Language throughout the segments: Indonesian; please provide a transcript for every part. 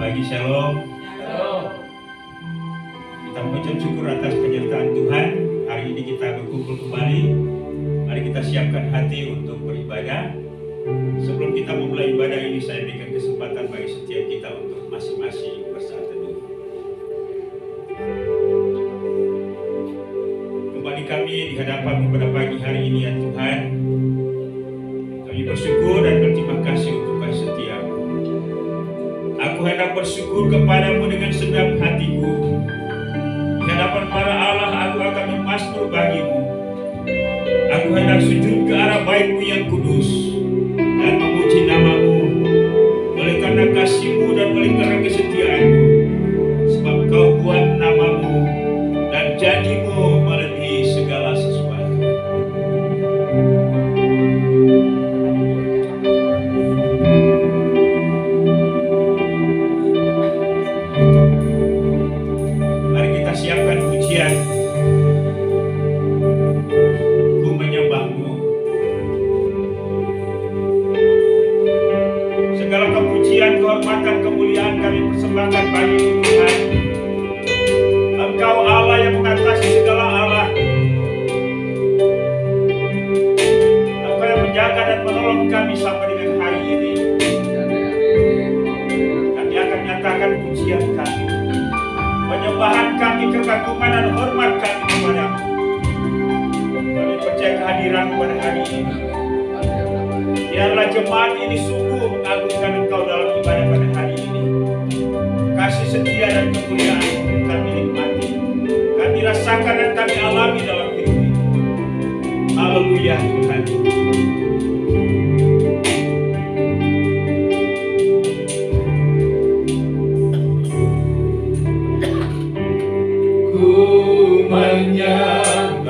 pagi, Shalom. Shalom. Kita mengucap syukur atas penyertaan Tuhan. Hari ini kita berkumpul kembali. Mari kita siapkan hati untuk beribadah. Sebelum kita memulai ibadah ini, saya berikan kesempatan bagi setiap kita untuk masing-masing bersaat teduh. Kembali kami di hadapan pada pagi hari ini, ya Tuhan. Kami bersyukur dan berterima kasih untuk kasih setia-Mu. Aku hendak bersyukur kepadamu dengan segenap hatiku. Di hadapan para Allah aku akan memazmur bagimu. Aku hendak sujud ke arah bait-Mu yang kudus dan memuji nama-Mu oleh karena kasih-Mu dan oleh karena kesetiaan-Mu. Sebab Kau buat nama-Mu dan janji-Mu melebihi segala sesuatu. Siapkan pujian. Ku menyembah-Mu. Segala kepujian, kehormatan, kemuliaan kami persembahkan bagi-Mu Tuhan. Engkau Allah yang mengatasi segala Allah. Engkau yang menjaga dan menolong kami sampai dengan hari ini. Kami akan nyatakan pujian kami, penyembahan kami, kekaguman dan hormat kami kepada-Mu. Kami percaya kehadiran-Mu pada hari ini. Biarlah jemaat ini sungguh mengagungkan Engkau dalam ibadah pada hari ini. Kasih setia dan kemuliaan-Mu kami nikmati, kami rasakan dan kami alami dalam hidup ini. Haleluya Tuhan. Menyembah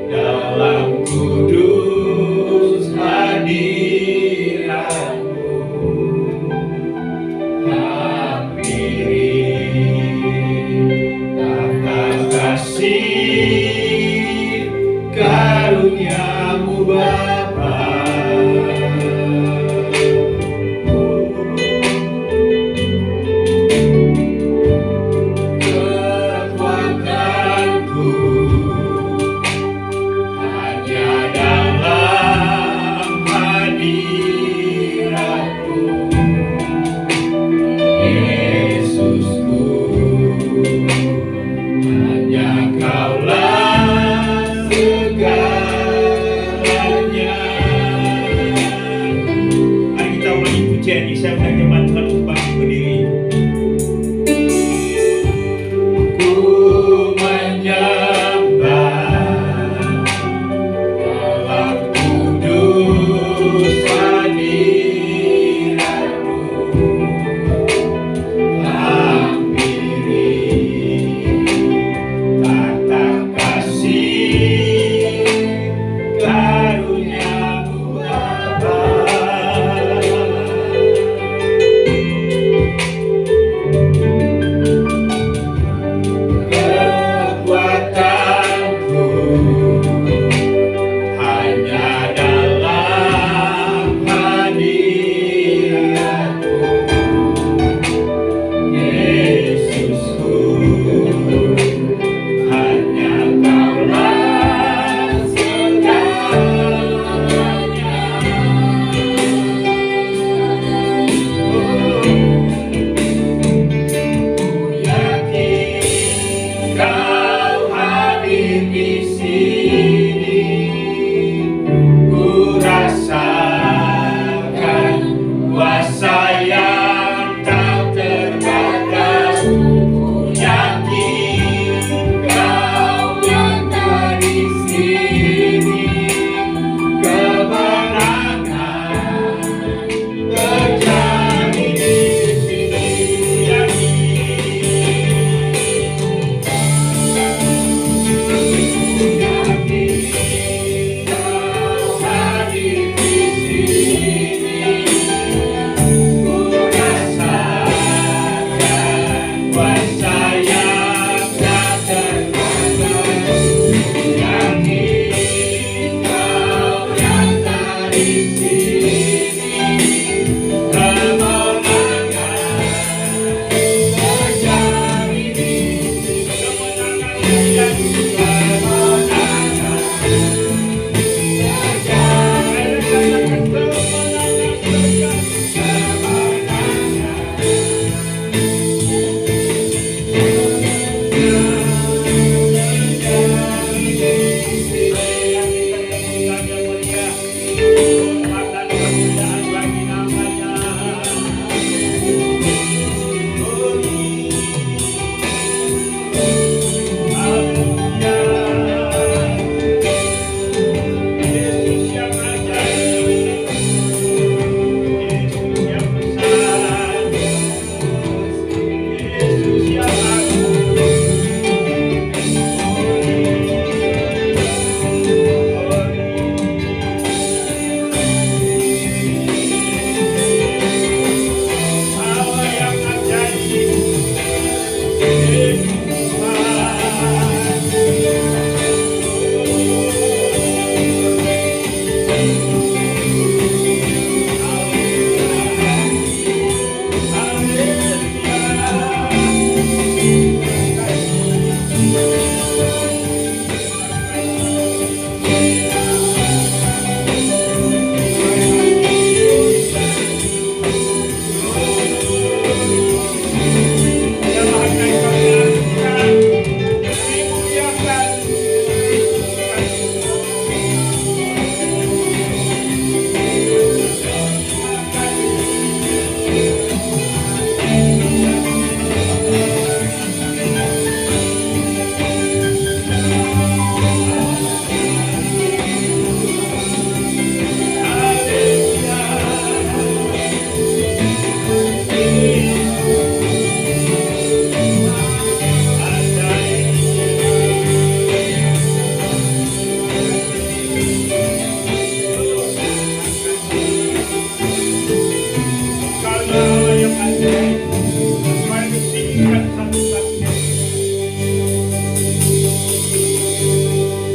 dalam kudus hadirat-Mu, hampiri tata kasih karunia-Mu Bapa. Jadi saya undang jemaat Tuhan untuk bangkit berdiri. Ku menyembah dalam kudus hadirat-Mu, hampiri tata kasih karunia-Mu Bapa.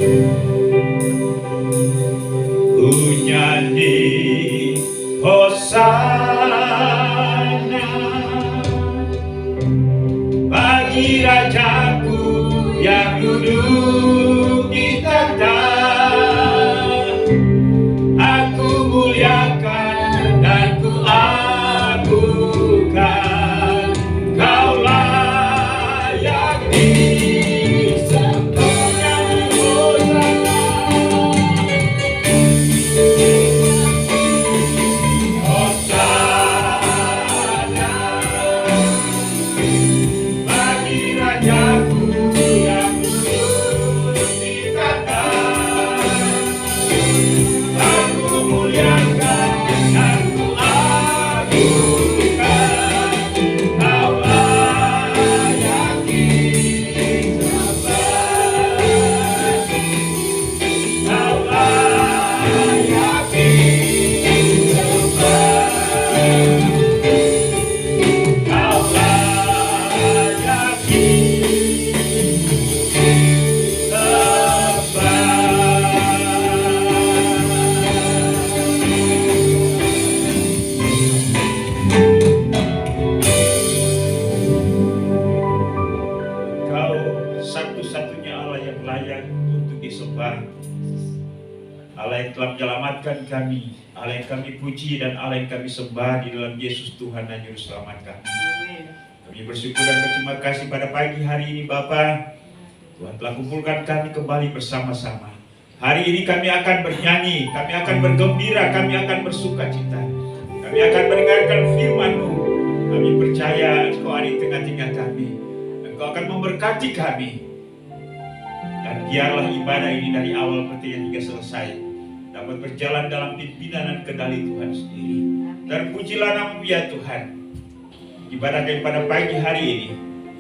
Ku nyanyi Hosana bagi Rajaku yang duduk di takhta. Aku muliakan dan ku agungkan, Kau layak disembah. Hosana bagi Rajaku yang duduk di takhta. Aku muliakan dan ku agungkan, Kau layak disembah. Kau layak disembah. Kau layak Kau satu-satunya Allah yang layak untuk disembah. Allah yang telah menyelamatkan kami, Allah yang kami puji dan Allah yang kami sembah di dalam Yesus Tuhan dan Juru Selamat kami. Kami bersyukur dan berterima kasih pada pagi hari ini Bapa. Tuhan telah kumpulkan kami kembali bersama-sama. Hari ini kami akan bernyanyi, kami akan bergembira, kami akan bersuka cita. Kami akan mendengarkan firman-Mu. Kami percaya Engkau ada di tengah-tengah kami. Engkau akan memberkati kami. Dan biarlah ibadah ini dari awal pertengahan hingga selesai dapat berjalan dalam pimpinan dan kendali Tuhan sendiri. Dan pujilah nama-Mu ya Tuhan. Ibadah kami pada pagi hari ini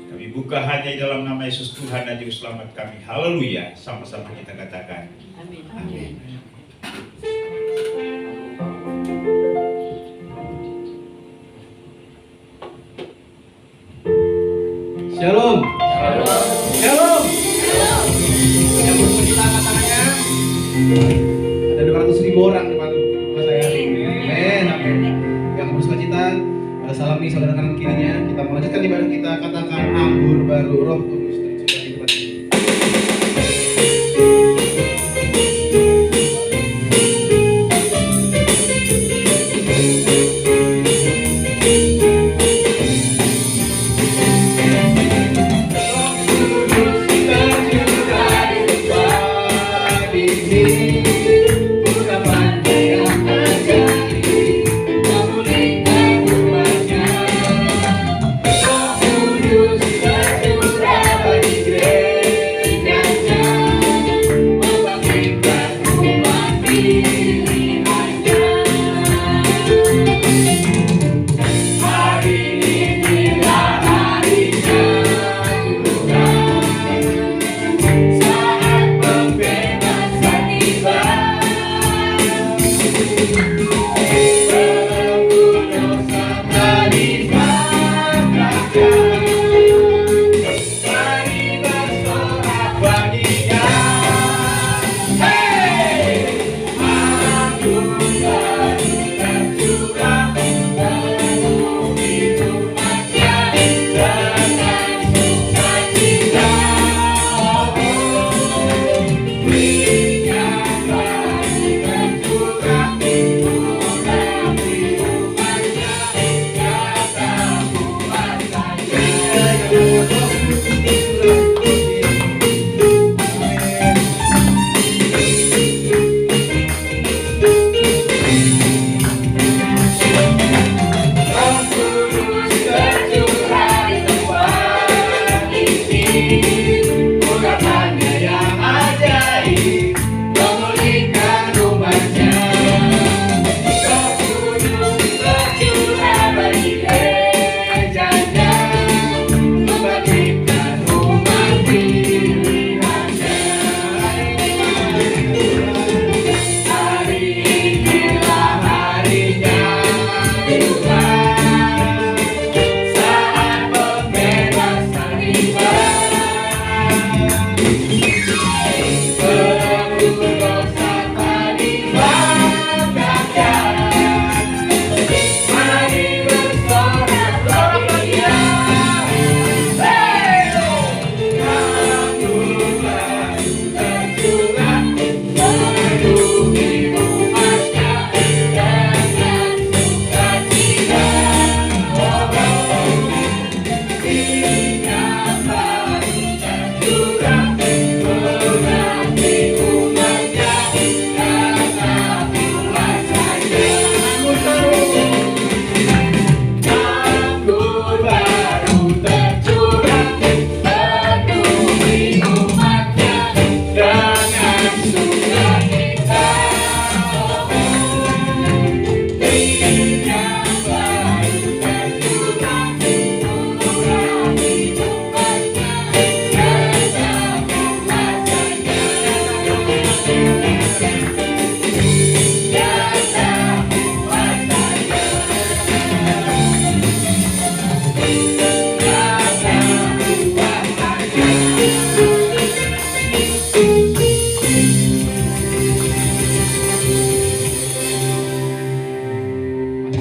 kami buka hanya di dalam nama Yesus Tuhan dan Juru Selamat kami. Haleluya. Sama-sama kita katakan. Amin. Amin. Shalom. Shalom. Yang bercerita katanya ada 200.000 orang di depan rumah saya. Amin. Yang bersuka cita, salami saudara kanan kirinya. Kita melanjutkan ibadah kita, katakan anggur baru Roh Kudus tercurah di tempat ini. Kudus tercurah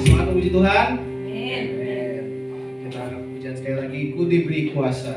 Semangat memuji Tuhan. Kita angkat pujian sekali lagi. Ku diberi kuasa.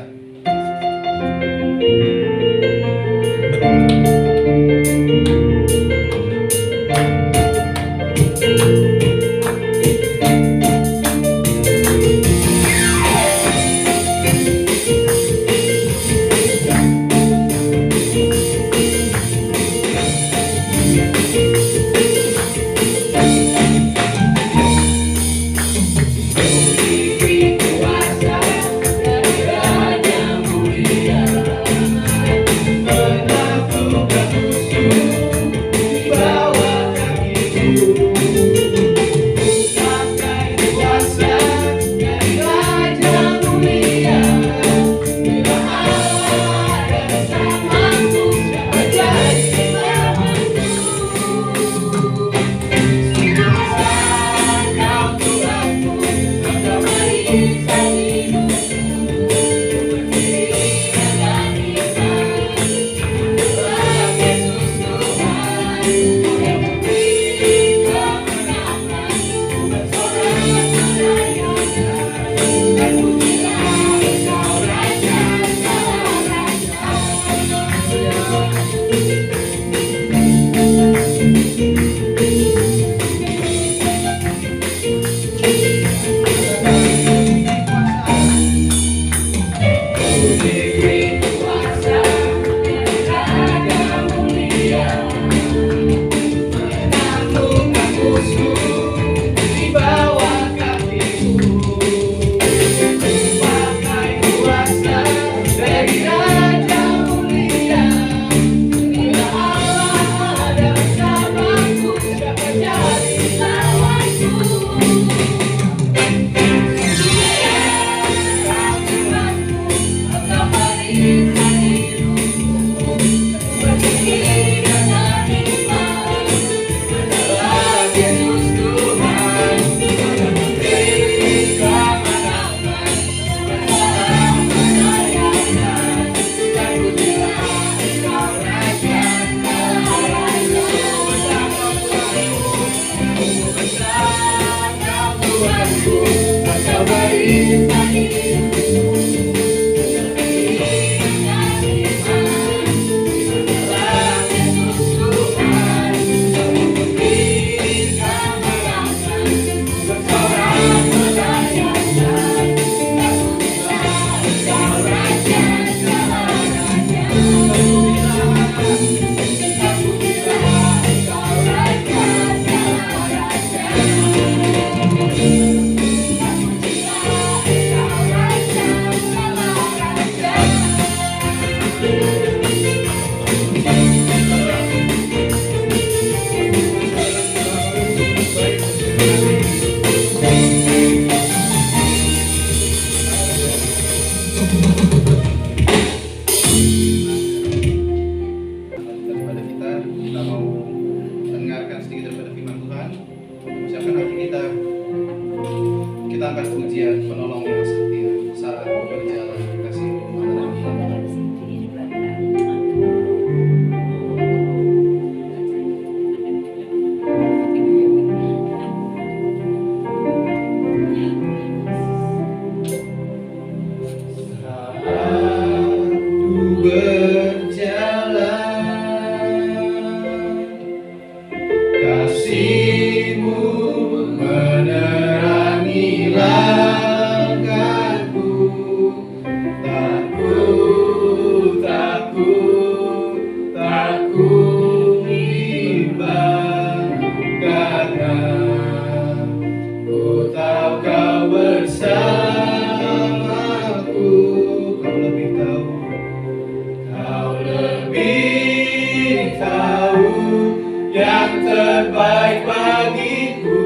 tahu yang terbaik bagiku.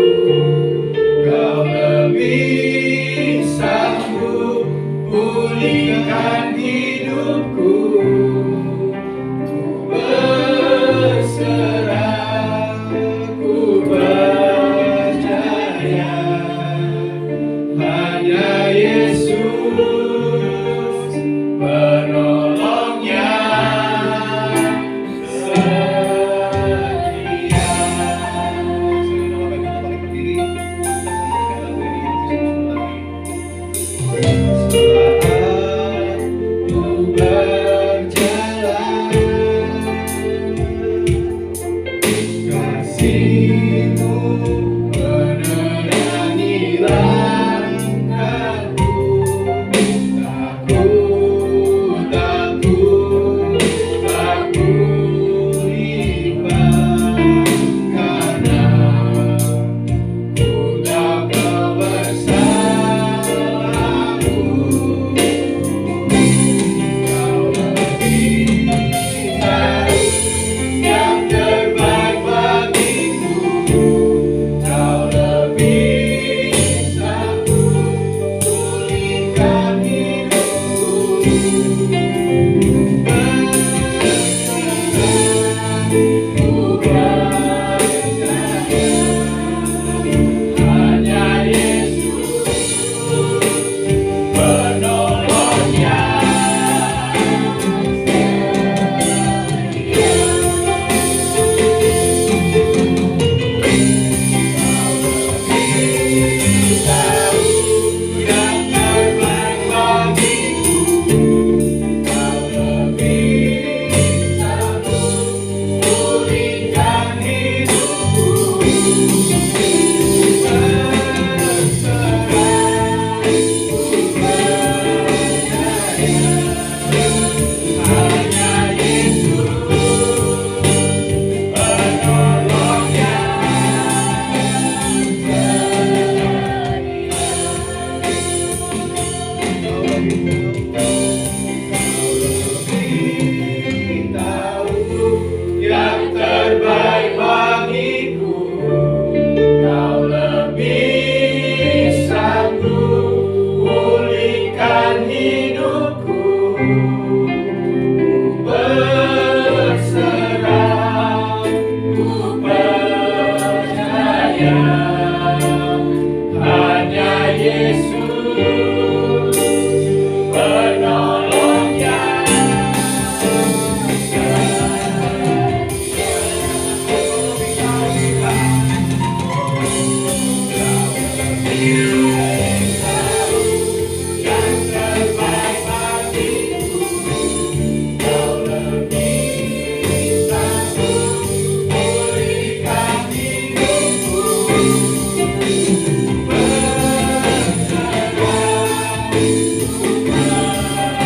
Kau lebih sanggup pulihkan hidupku. Ku berserah, ku percaya, hanya Yesus penolongnya setia. Selama bagi kita balik berdiri, kita lagu ini saat ku berjalan, kasih-Mu menerangi langkahku. Takut imbang, karena ku tahu Kau bersamaku. Kau lebih tahu yang terbaik bagiku. Kau lebih sanggup pulihkan hidupku. Ku percaya, hanya Yesus penolongnya setia. Tahu yang terbaik bagiku. Kau lebih sanggup pulihkan hidupku. Berserah, ku percaya, hanya Yesus penolongnya lebih tahu yang terbaik bagiku. Kau lebih sanggup pulihkan hidupku. Berserah, ku percaya,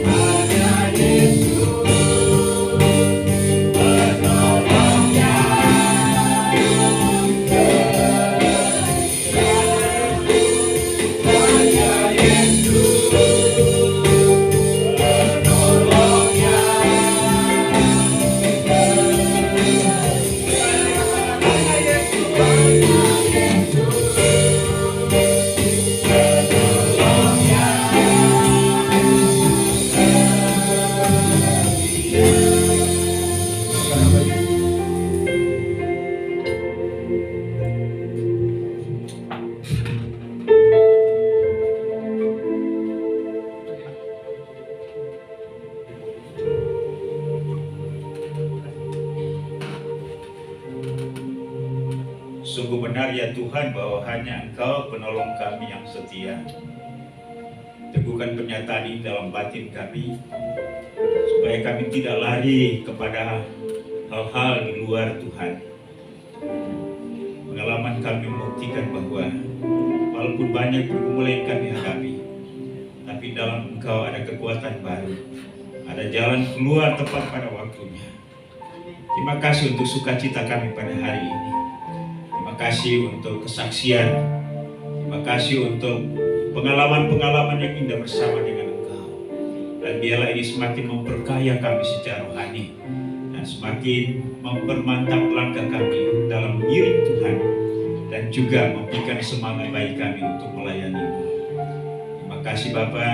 hanya Yesus penolongnya yang terbaik bagiku. Kau lebih sanggup pulihkan hidupku. Sungguh benar ya Tuhan bahwa hanya Engkau penolong kami yang setia. Teguhkan pernyataan ini dalam batin kami, supaya kami tidak lari kepada hal-hal di luar Tuhan. Pengalaman kami membuktikan bahwa walaupun banyak pergumulan yang kami hadapi, tapi dalam Engkau ada kekuatan baru, ada jalan keluar tepat pada waktunya. Terima kasih untuk sukacita kami pada hari ini. Terima kasih untuk kesaksian. Terima kasih untuk pengalaman-pengalaman yang indah bersama dengan Engkau. Dan biarlah ini semakin memperkaya kami secara rohani dan semakin mempermantap langkah kami dalam mengiring Tuhan dan juga memberikan semangat bagi kami untuk melayani-Mu. Terima kasih Bapa.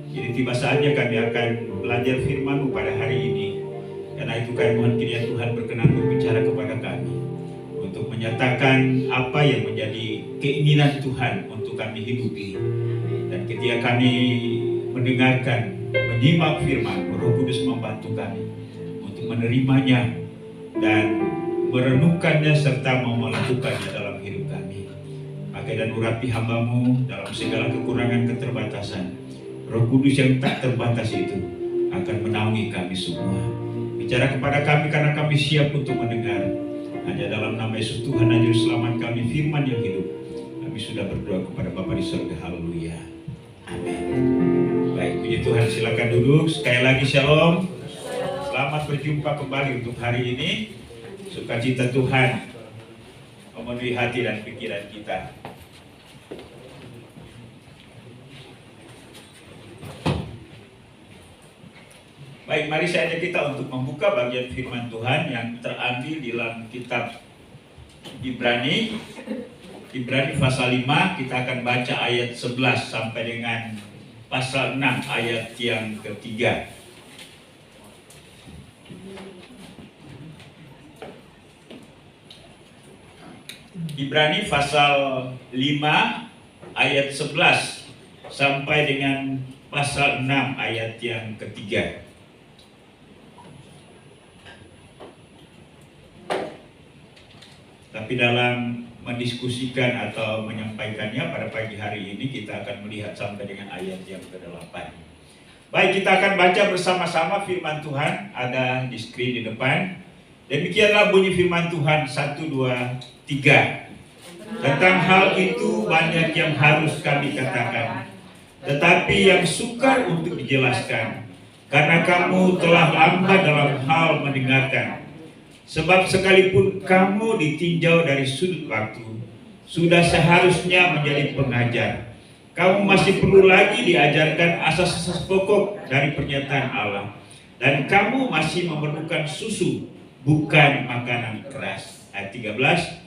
Jadi tiba saatnya kami akan belajar firman-Mu pada hari ini. Karena itu kami mohon kiranya Tuhan berkenan berbicara kepada kami untuk menyatakan apa yang menjadi keinginan Tuhan untuk kami hidupi. Dan ketika kami mendengarkan, menyimak firman, Roh Kudus membantu kami untuk menerimanya dan merenungkannya serta mau melakukannya dalam hidup kami. Pakai dan urapi hamba-Mu dalam segala kekurangan keterbatasan. Roh Kudus yang tak terbatas itu akan menaungi kami semua. Bicara kepada kami karena kami siap untuk mendengar. Hanya dalam nama Yesus Tuhan dan Juru Selamat kami, firman yang hidup. Kami sudah berdoa kepada Bapa di surga. Haleluya. Amin. Baik, puji Tuhan, silakan duduk. Sekali lagi shalom. Selamat berjumpa kembali untuk hari ini. Sukacita Tuhan memenuhi hati dan pikiran kita. Baik, mari saya ajak kita untuk membuka bagian firman Tuhan yang terambil di dalam kitab Ibrani. Ibrani pasal 5, kita akan baca ayat 11 sampai dengan pasal 6 ayat yang ketiga. Ibrani pasal 5 ayat 11 sampai dengan pasal 6 ayat yang ketiga. Tapi dalam mendiskusikan atau menyampaikannya pada pagi hari ini kita akan melihat sampai dengan ayat yang ke-8. Baik, kita akan baca bersama-sama firman Tuhan, ada di screen di depan. Demikianlah bunyi firman Tuhan 1, 2, 3. Tentang hal itu banyak yang harus kami katakan, tetapi yang sukar untuk dijelaskan, karena kamu telah lambat dalam hal mendengarkan. Sebab sekalipun kamu ditinjau dari sudut waktu, sudah seharusnya menjadi pengajar. Kamu masih perlu lagi diajarkan asas-asas pokok dari pernyataan Allah. Dan kamu masih memerlukan susu, bukan makanan keras. Ayat 13.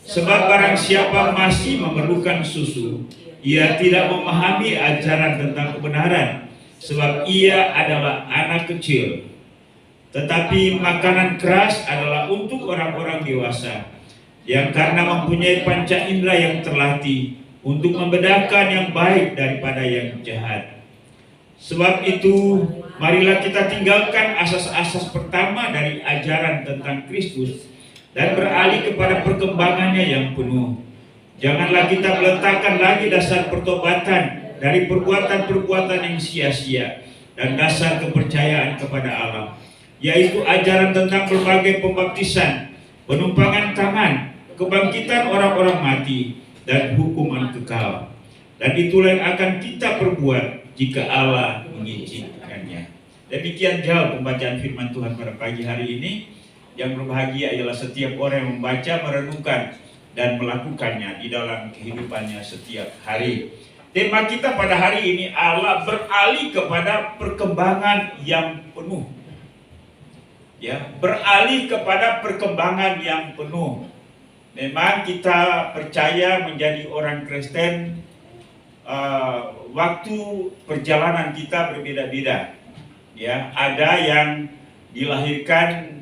Sebab barang siapa masih memerlukan susu, ia tidak memahami ajaran tentang kebenaran, sebab ia adalah anak kecil. Tetapi makanan keras adalah untuk orang-orang dewasa, yang karena mempunyai panca indera yang terlatih untuk membedakan yang baik daripada yang jahat. Sebab itu, marilah kita tinggalkan asas-asas pertama dari ajaran tentang Kristus dan beralih kepada perkembangannya yang penuh. Janganlah kita meletakkan lagi dasar pertobatan dari perbuatan-perbuatan yang sia-sia dan dasar kepercayaan kepada Allah, yaitu ajaran tentang berbagai pembaptisan, penumpangan tangan, kebangkitan orang-orang mati, dan hukuman kekal. Dan itulah yang akan kita perbuat jika Allah mengizinkannya. Demikian jauh pembacaan firman Tuhan pada pagi hari ini. Yang berbahagia ialah setiap orang yang membaca, merenungkan, dan melakukannya di dalam kehidupannya setiap hari. Tema kita pada hari ini, Allah beralih kepada perkembangan yang penuh. Ya, beralih kepada perkembangan yang penuh. Memang kita percaya menjadi orang Kristen, waktu perjalanan kita berbeda-beda. Ya, ada yang dilahirkan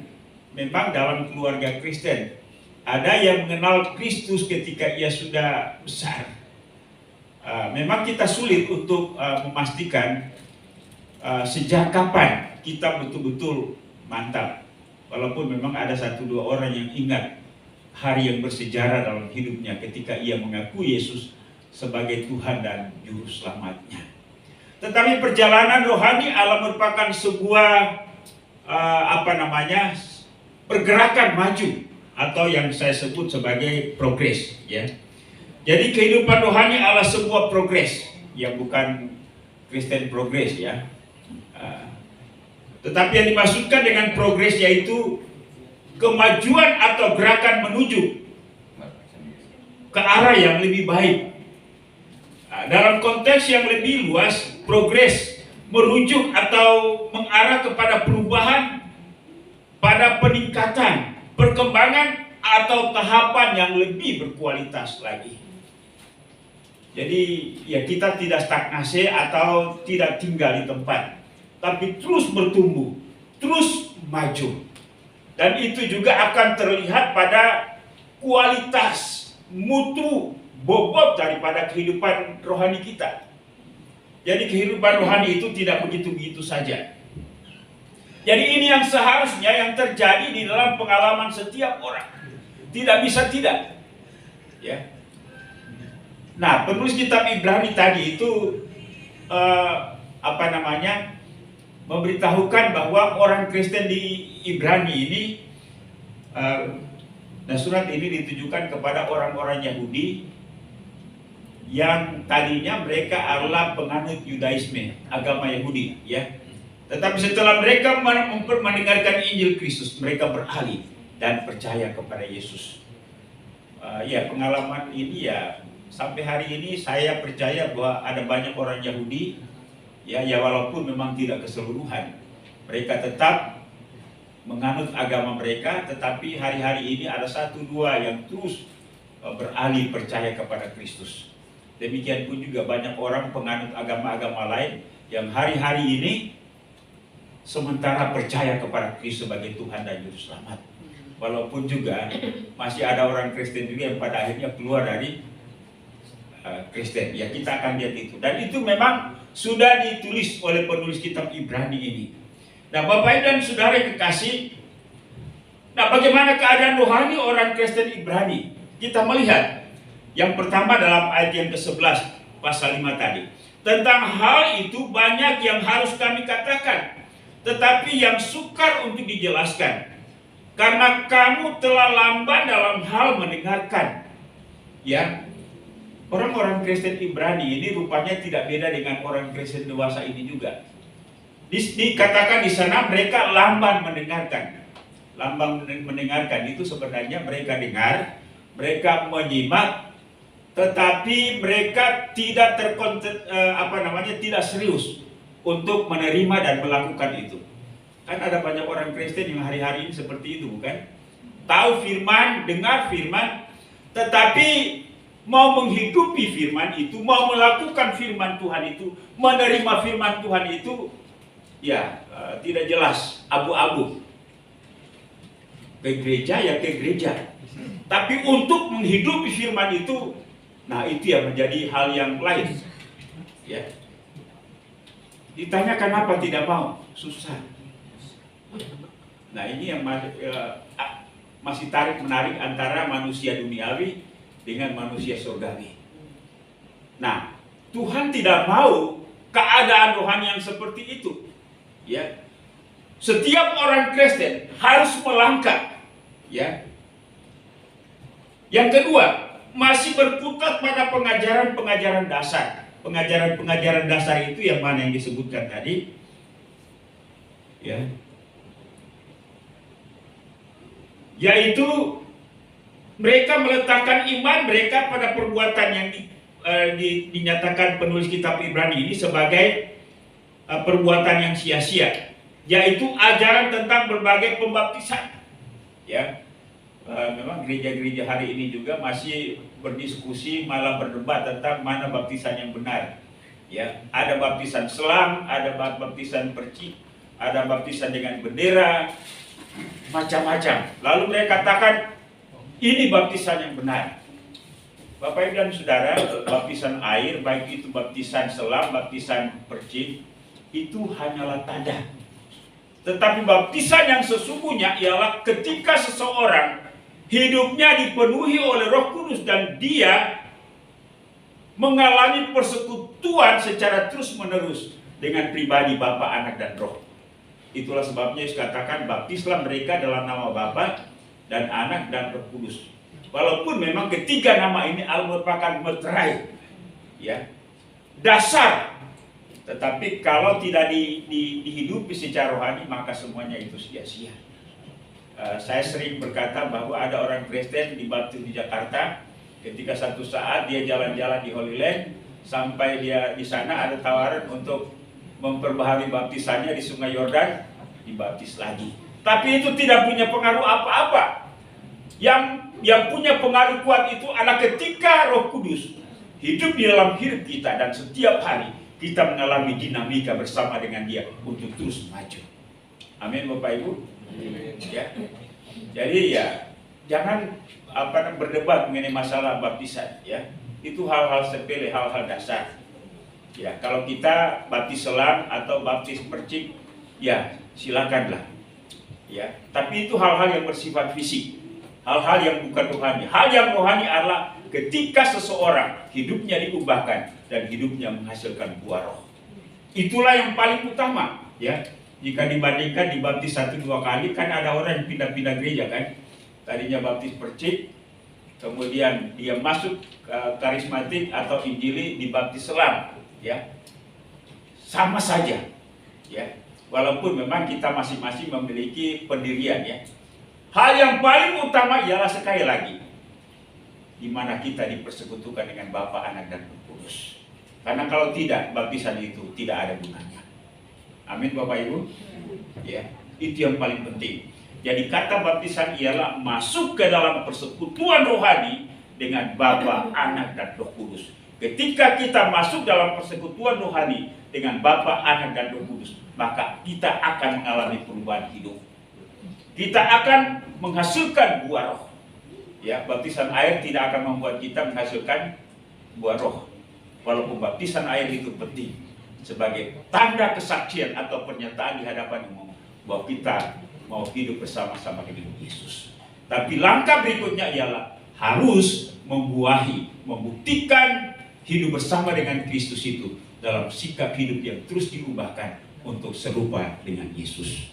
memang dalam keluarga Kristen. Ada yang mengenal Kristus ketika ia sudah besar. Memang kita sulit untuk memastikan sejak kapan kita betul-betul mantap. Walaupun memang ada 1-2 orang yang ingat hari yang bersejarah dalam hidupnya ketika ia mengakui Yesus sebagai Tuhan dan Juru Selamatnya. Tetapi perjalanan rohani Allah merupakan sebuah pergerakan maju atau yang saya sebut sebagai progres, ya. Jadi kehidupan rohani Allah sebuah progres, yang bukan Kristen progres, ya. Tetapi yang dimaksudkan dengan progres yaitu kemajuan atau gerakan menuju ke arah yang lebih baik. Dalam konteks yang lebih luas, progres merujuk atau mengarah kepada perubahan, pada peningkatan, perkembangan atau tahapan yang lebih berkualitas lagi. Jadi ya kita tidak stagnasi atau tidak tinggal di tempat, tapi terus bertumbuh, terus maju. Dan itu juga akan terlihat pada kualitas, mutu, bobot daripada kehidupan rohani kita. Jadi kehidupan rohani itu tidak begitu-begitu saja. Jadi ini yang seharusnya yang terjadi di dalam pengalaman setiap orang. Tidak bisa tidak. Ya. Nah, penulis kitab Ibrani tadi itu memberitahukan bahwa orang Kristen di Ibrani ini, nah surat ini ditujukan kepada orang-orang Yahudi yang tadinya mereka adalah penganut Yudaisme, agama Yahudi, ya. Tetapi setelah mereka mendengarkan Injil Kristus, mereka beralih dan percaya kepada Yesus. Ya, pengalaman ini ya sampai hari ini saya percaya bahwa ada banyak orang Yahudi, ya walaupun memang tidak keseluruhan, mereka tetap menganut agama mereka, tetapi hari-hari ini ada satu dua yang terus beralih percaya kepada Kristus. Demikian pun juga banyak orang penganut agama-agama lain yang hari-hari ini sementara percaya kepada Kristus sebagai Tuhan dan Juru Selamat. Walaupun juga masih ada orang Kristen juga yang pada akhirnya keluar dari Kristen. Ya kita akan lihat itu. Dan itu memang sudah ditulis oleh penulis kitab Ibrani ini. Nah Bapak dan Saudara yang kekasih, nah bagaimana keadaan rohani orang Kristen Ibrani? Kita melihat yang pertama dalam ayat yang ke-11 pasal 5 tadi. Tentang hal itu banyak yang harus kami katakan, tetapi yang sukar untuk dijelaskan. Karena kamu telah lamban dalam hal mendengarkan. Ya, orang-orang Kristen Ibrani ini rupanya tidak beda dengan orang Kristen dewasa ini juga. Dikatakan di sana mereka lamban mendengarkan. Lamban mendengarkan itu sebenarnya mereka dengar, mereka menyimak, tetapi mereka tidak tidak serius untuk menerima dan melakukan itu. Kan ada banyak orang Kristen yang hari-hari ini seperti itu, bukan? Tahu firman, dengar firman, tetapi mau menghidupi firman itu, mau melakukan firman Tuhan itu, menerima firman Tuhan itu, ya tidak jelas, abu-abu. Ke gereja ya ke gereja. Tapi untuk menghidupi firman itu, nah itu yang menjadi hal yang lain. Ya. Ditanya kenapa tidak mau? Susah. Nah ini yang masih tarik menarik antara manusia duniawi dengan manusia surgawi. Nah Tuhan tidak mau keadaan rohani yang seperti itu. Ya, setiap orang Kristen harus melangkah. Ya. Yang kedua, masih berkutat pada pengajaran-pengajaran dasar. Pengajaran-pengajaran dasar itu yang mana yang disebutkan tadi? Ya. Yaitu mereka meletakkan iman mereka pada perbuatan yang dinyatakan penulis kitab Ibrani ini sebagai perbuatan yang sia-sia, yaitu ajaran tentang berbagai pembaptisan. Ya, memang gereja-gereja hari ini juga masih berdiskusi, malah berdebat tentang mana baptisan yang benar. Ya, ada baptisan selam, ada baptisan percik, ada baptisan dengan bendera, macam-macam. Lalu mereka katakan ini baptisan yang benar. Bapak Ibu dan Saudara, baptisan air, baik itu baptisan selam, baptisan percik, itu hanyalah tanda. Tetapi baptisan yang sesungguhnya ialah ketika seseorang hidupnya dipenuhi oleh Roh Kudus dan dia mengalami persekutuan secara terus-menerus dengan pribadi Bapa, Anak, dan Roh. Itulah sebabnya Yesus katakan baptislah mereka dalam nama Bapa dan Anak dan Roh Kudus. Walaupun memang ketiga nama ini merupakan meterai, ya, dasar. Tetapi kalau tidak dihidupi secara rohani, maka semuanya itu sia-sia. Saya sering berkata bahwa ada orang Kristen dibaptis di Jakarta. Ketika satu saat dia jalan-jalan di Holy Land, sampai dia di sana ada tawaran untuk memperbaharui baptisannya di Sungai Yordan, dibaptis lagi. Tapi itu tidak punya pengaruh apa-apa. Yang punya pengaruh kuat itu adalah ketika Roh Kudus hidup di dalam hidup kita dan setiap hari kita mengalami dinamika bersama dengan Dia untuk terus maju. Amin, Bapak Ibu. Ya. Jadi ya jangan berdebat mengenai masalah baptisan, ya. Itu hal-hal sepele, hal-hal dasar. Ya, kalau kita baptis selam atau baptis percik, ya silakanlah. Ya, tapi itu hal-hal yang bersifat fisik, hal-hal yang bukan rohani. Hal yang rohani adalah ketika seseorang hidupnya diubahkan dan hidupnya menghasilkan buah roh. Itulah yang paling utama, ya. Jika dibandingkan dibaptis 1-2 kali, kan ada orang yang pindah-pindah gereja kan. Tadinya baptis percik, kemudian dia masuk karismatik atau injili, dibaptis selam. Ya, sama saja, ya. Walaupun memang kita masing-masing memiliki pendirian, ya. Hal yang paling utama ialah sekali lagi, di mana kita dipersekutukan dengan Bapa, Anak, dan Roh Kudus. Karena kalau tidak, baptisan itu tidak ada gunanya. Amin, Bapak Ibu. Ya, itu yang paling penting. Jadi kata baptisan ialah masuk ke dalam persekutuan rohani dengan Bapa, Anak, dan Roh Kudus. Ketika kita masuk dalam persekutuan rohani dengan Bapa, Anak, dan Roh Kudus, maka kita akan mengalami perubahan hidup. Kita akan menghasilkan buah roh. Ya, baptisan air tidak akan membuat kita menghasilkan buah roh. Walaupun baptisan air itu penting sebagai tanda kesaksian atau pernyataan di hadapan umum bahwa kita mau hidup bersama-sama dengan Yesus. Tapi langkah berikutnya ialah harus membuahi, membuktikan hidup bersama dengan Kristus itu dalam sikap hidup yang terus diubahkan untuk serupa dengan Yesus.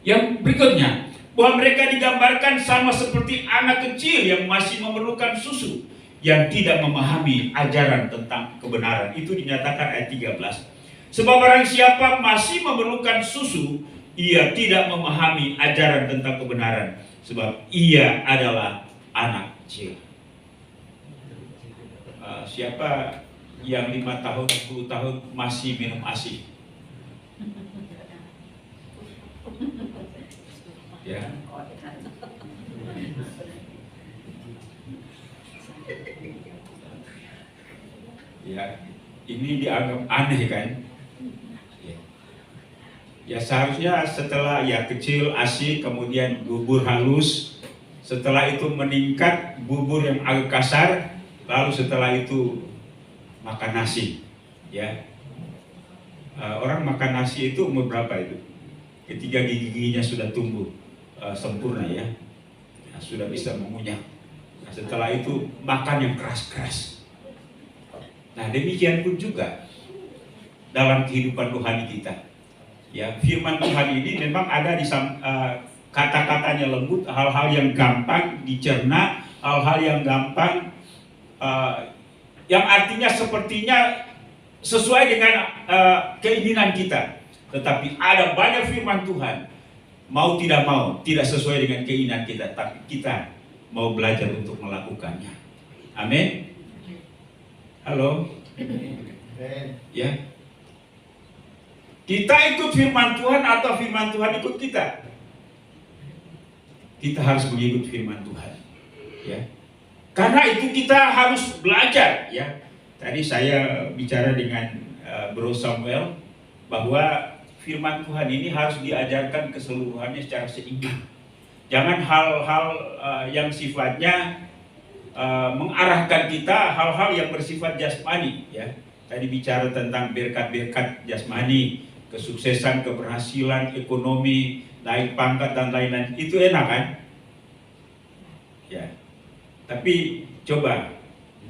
Yang berikutnya, bahwa mereka digambarkan sama seperti anak kecil yang masih memerlukan susu, yang tidak memahami ajaran tentang kebenaran. Itu dinyatakan ayat 13. Sebab barang siapa masih memerlukan susu, ia tidak memahami ajaran tentang kebenaran, sebab ia adalah anak kecil. Siapa yang 5 tahun, 10 tahun masih minum ASI? Ya. Ya, ini dianggap aneh kan? Ya seharusnya setelah ya kecil ASI, kemudian bubur halus, setelah itu meningkat bubur yang agak kasar, lalu setelah itu makan nasi, ya. Orang makan nasi itu umur berapa itu? Ketika gigi-giginya sudah tumbuh sempurna, ya. Nah, sudah bisa mengunyah. Nah, setelah itu makan yang keras-keras. Nah, demikian pun juga dalam kehidupan rohani kita. Ya, firman Tuhan ini memang ada di kata-katanya lembut, hal-hal yang gampang dicerna, hal-hal yang gampang yang artinya sepertinya sesuai dengan keinginan kita. Tetapi ada banyak firman Tuhan, mau tidak mau, tidak sesuai dengan keinginan kita, tapi kita mau belajar untuk melakukannya. Amin. Halo. Ya. Kita ikut firman Tuhan atau firman Tuhan ikut kita? Kita harus mengikut firman Tuhan. Ya. Karena itu kita harus belajar, ya. Tadi saya bicara dengan Bro Samuel bahwa firman Tuhan ini harus diajarkan keseluruhannya secara seimbang. Jangan hal-hal yang sifatnya mengarahkan kita, hal-hal yang bersifat jasmani, ya. Tadi bicara tentang berkat-berkat jasmani, kesuksesan, keberhasilan, ekonomi, naik pangkat dan lain-lain. Itu enak kan? Ya. Tapi coba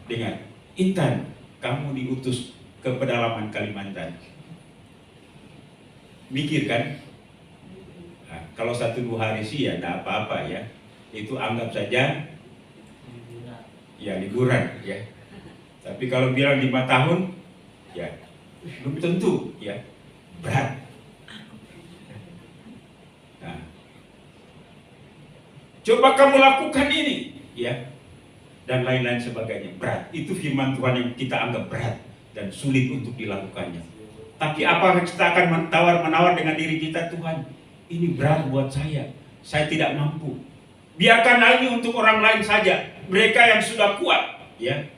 dengar, Intan, kamu diutus ke pedalaman Kalimantan. Mikir kan? Nah, kalau 1-2 hari sih ya tidak apa-apa, ya. Itu anggap saja ya liburan, ya. Tapi kalau bilang 5 tahun, ya belum tentu, ya, berat. Nah, coba kamu lakukan ini, ya, dan lain-lain sebagainya. Berat. Itu firman Tuhan yang kita anggap berat. dan sulit untuk dilakukannya. Tapi apakah kita akan menawar dengan diri kita, Tuhan, ini berat buat saya tidak mampu. Biarkan ini untuk orang lain saja, mereka yang sudah kuat. Ya,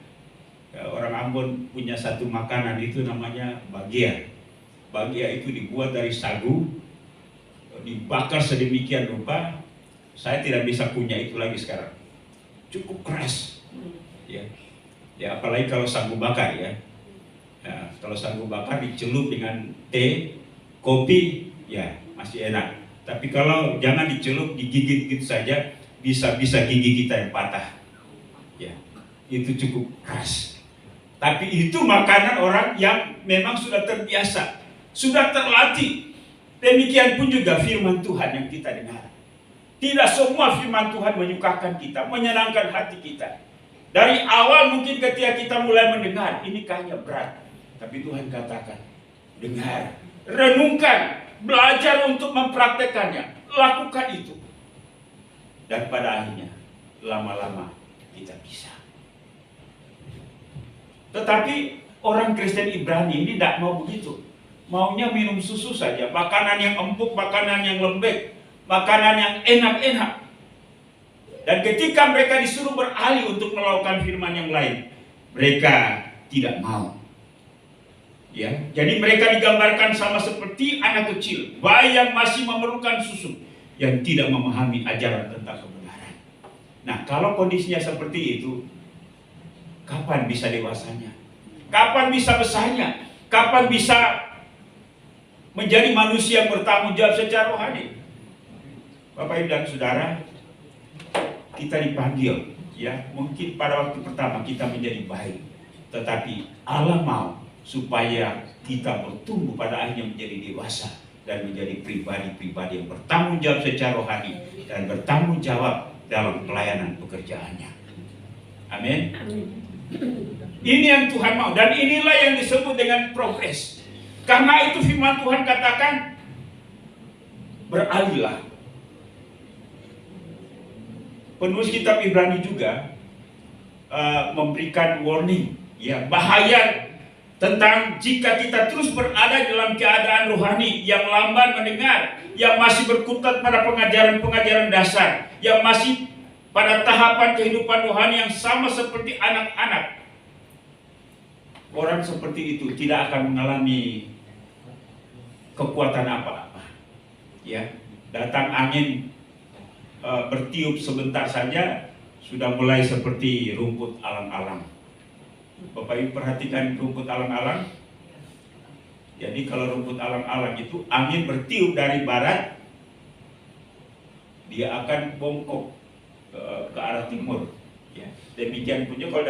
orang Ambon punya satu makanan itu namanya bagia. Bagia itu dibuat dari sagu, dibakar sedemikian rupa. Saya tidak bisa punya itu lagi sekarang. Cukup keras. Ya, apalagi kalau sagu bakar ya. Nah, kalau sagu bakar dicelup dengan teh, kopi, ya masih enak. Tapi kalau jangan dicelup, digigit gitu saja, bisa gigi kita yang patah. Ya, itu cukup keras. Tapi itu makanan orang yang memang sudah terbiasa, sudah terlatih. Demikian pun juga firman Tuhan yang kita dengar. Tidak semua firman Tuhan menyukakan kita, menyenangkan hati kita. Dari awal mungkin ketika kita mulai mendengar, ini kayaknya berat. Tapi Tuhan katakan, dengar, renungkan, belajar untuk mempraktekannya, lakukan itu. Dan pada akhirnya, lama-lama kita bisa. Tetapi orang Kristen Ibrani ini tidak mau begitu. Maunya minum susu saja, makanan yang empuk, makanan yang lembek, makanan yang enak-enak. Dan ketika mereka disuruh beralih untuk melakukan firman yang lain, mereka tidak mau. Ya, jadi mereka digambarkan sama seperti anak kecil, bayi yang masih memerlukan susu, yang tidak memahami ajaran tentang kebenaran. Nah, kalau kondisinya seperti itu, kapan bisa dewasanya? Kapan bisa besarnya? Kapan bisa menjadi manusia yang bertanggung jawab secara rohani? Bapak Ibu dan Saudara, kita dipanggil, ya, mungkin pada waktu pertama kita menjadi baik, tetapi Allah mau supaya kita bertumbuh pada akhirnya menjadi dewasa dan menjadi pribadi-pribadi yang bertanggung jawab secara rohani dan bertanggung jawab dalam pelayanan pekerjaannya. Amin. Ini yang Tuhan mau, dan inilah yang disebut dengan progres. Karena itu firman Tuhan katakan, beralihlah. Penulis kitab Ibrani juga memberikan warning, ya, bahaya tentang jika kita terus berada dalam keadaan rohani yang lamban mendengar, yang masih berkutat pada pengajaran-pengajaran dasar, yang masih pada tahapan kehidupan rohani yang sama seperti anak-anak. Orang seperti itu tidak akan mengalami kekuatan apa-apa. Ya, datang angin bertiup sebentar saja sudah mulai seperti rumput alang-alang. Bapak Ibu perhatikan rumput alang-alang. Jadi kalau rumput alang-alang itu angin bertiup dari barat, dia akan bongkok ke arah timur. Ya. Demikian punya kalau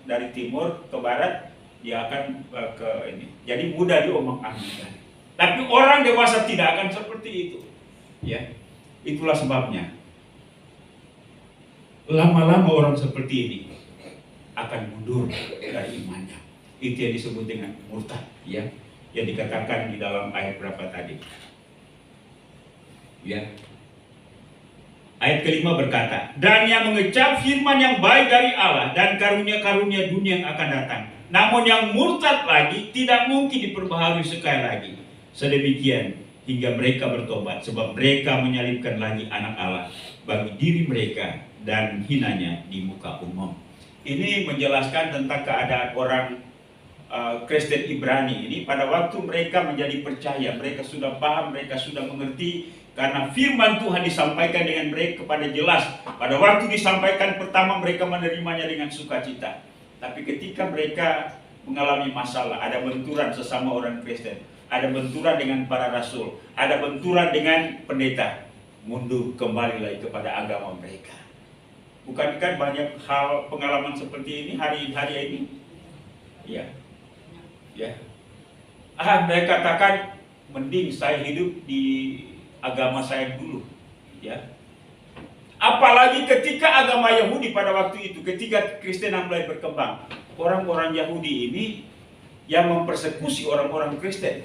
dari timur ke barat, dia akan ke ini. Jadi mudah diombang-ambingkan. Tapi orang dewasa tidak akan seperti itu. Ya, itulah sebabnya. Lama-lama orang seperti ini akan mundur dari imannya. Itu yang disebut dengan murtad, ya, yang dikatakan di dalam ayat berapa tadi? Ya. Ayat kelima berkata, dan yang mengecap firman yang baik dari Allah dan karunia-karunia dunia yang akan datang. Namun yang murtad lagi tidak mungkin diperbaharui sekali lagi. Sedemikian hingga mereka bertobat, sebab mereka menyalibkan lagi anak Allah bagi diri mereka dan hinanya di muka umum. Ini menjelaskan tentang keadaan orang Kristen Ibrani ini pada waktu mereka menjadi percaya, mereka sudah paham, mereka sudah mengerti, karena firman Tuhan disampaikan dengan mereka kepada jelas. Pada waktu disampaikan pertama mereka menerimanya dengan sukacita. Tapi ketika mereka mengalami masalah, ada benturan sesama orang Kristen, ada benturan dengan para rasul, ada benturan dengan pendeta, mundur kembali lagi kepada agama mereka. Bukankah banyak hal pengalaman seperti ini hari-hari ini? Ya. Ya. Mereka katakan mending saya hidup di agama saya dulu. Ya. Apalagi ketika agama Yahudi pada waktu itu, ketika Kristen mulai berkembang, orang-orang Yahudi ini yang mempersekusi orang-orang Kristen.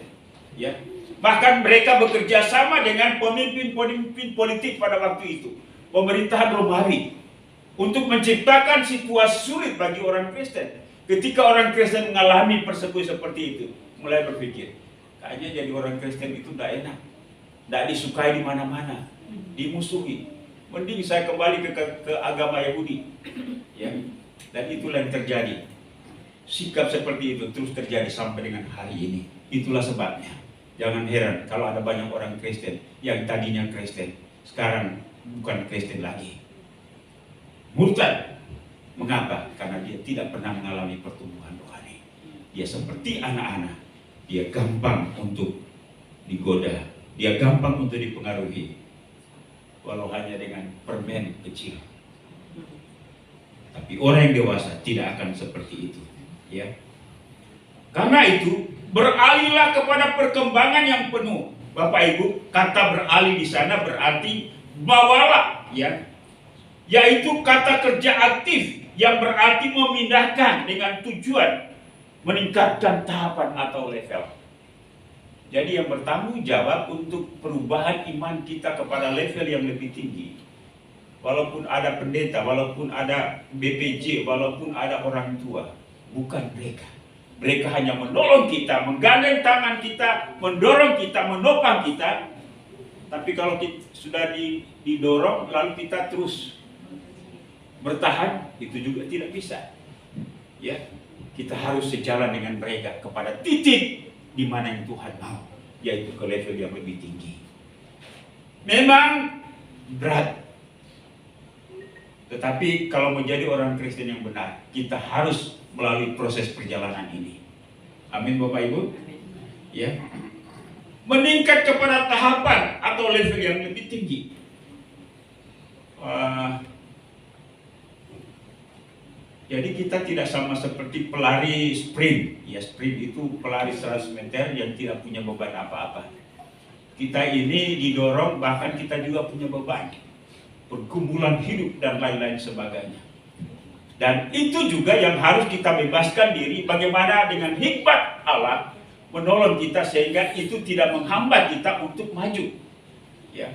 Ya. Bahkan mereka bekerja sama dengan pemimpin-pemimpin politik pada waktu itu, pemerintahan Romawi, untuk menciptakan situasi sulit bagi orang Kristen. Ketika orang Kristen mengalami persekusi seperti itu, mulai berpikir, kayaknya jadi orang Kristen itu tidak enak, tidak disukai di mana-mana, dimusuhi. Mending saya kembali ke agama Yahudi, ya. Dan itulah yang terjadi. Sikap seperti itu terus terjadi sampai dengan hari ini. Itulah sebabnya. Jangan heran kalau ada banyak orang Kristen yang tadinya Kristen, sekarang bukan Kristen lagi. Murtad. Mengapa? Karena dia tidak pernah mengalami pertumbuhan rohani. Dia seperti anak-anak. Dia gampang untuk digoda. Dia gampang untuk dipengaruhi. Walau hanya dengan permen kecil. Tapi orang yang dewasa tidak akan seperti itu. Ya. Karena itu, beralihlah kepada perkembangan yang penuh. Bapak Ibu, kata beralih di sana berarti bawalah, ya. Yaitu kata kerja aktif yang berarti memindahkan dengan tujuan meningkatkan tahapan atau level. Jadi yang bertanggung jawab untuk perubahan iman kita kepada level yang lebih tinggi. Walaupun ada pendeta, walaupun ada BPJ, walaupun ada orang tua, bukan mereka. Mereka hanya menolong kita, menggandeng tangan kita, mendorong kita, menopang kita. Tapi kalau kita sudah didorong, lalu kita terus bertahan, itu juga tidak bisa. Ya, kita harus sejalan dengan mereka kepada titik di mana yang Tuhan mau, yaitu ke level yang lebih tinggi. Memang berat. Tetapi kalau menjadi orang Kristen yang benar, kita harus melalui proses perjalanan ini. Amin Bapak Ibu. Ya. Meningkat kepada tahapan atau level yang lebih tinggi. Jadi kita tidak sama seperti pelari sprint. Ya, sprint itu pelari 100 meter yang tidak punya beban apa-apa. Kita ini didorong, bahkan kita juga punya beban. Pergumulan hidup dan lain-lain sebagainya. Dan itu juga yang harus kita bebaskan diri, bagaimana dengan hikmat Allah menolong kita sehingga itu tidak menghambat kita untuk maju. Ya,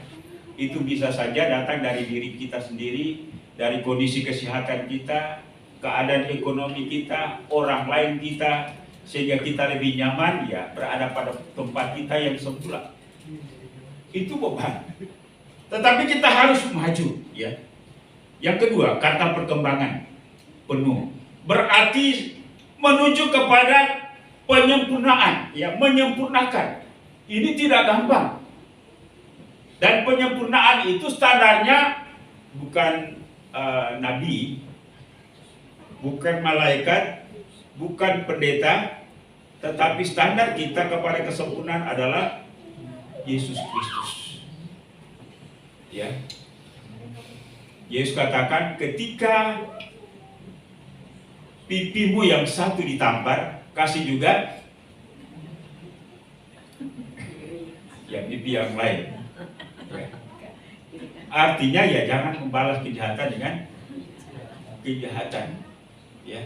itu bisa saja datang dari diri kita sendiri, dari kondisi kesehatan kita, keadaan ekonomi kita, orang lain kita, sehingga kita lebih nyaman ya berada pada tempat kita yang semula. Itu beban. Tetapi kita harus maju, ya. Yang kedua, kata perkembangan penuh berarti menuju kepada penyempurnaan, ya, menyempurnakan. Ini tidak gampang. Dan penyempurnaan itu standarnya bukan nabi, bukan malaikat, bukan pendeta, tetapi standar kita kepada kesempurnaan adalah Yesus Kristus. Ya. Yesus katakan, ketika pipimu yang satu ditampar, kasih juga ya pipi yang lain. Ya. Artinya ya jangan membalas kejahatan dengan kejahatan. Ya.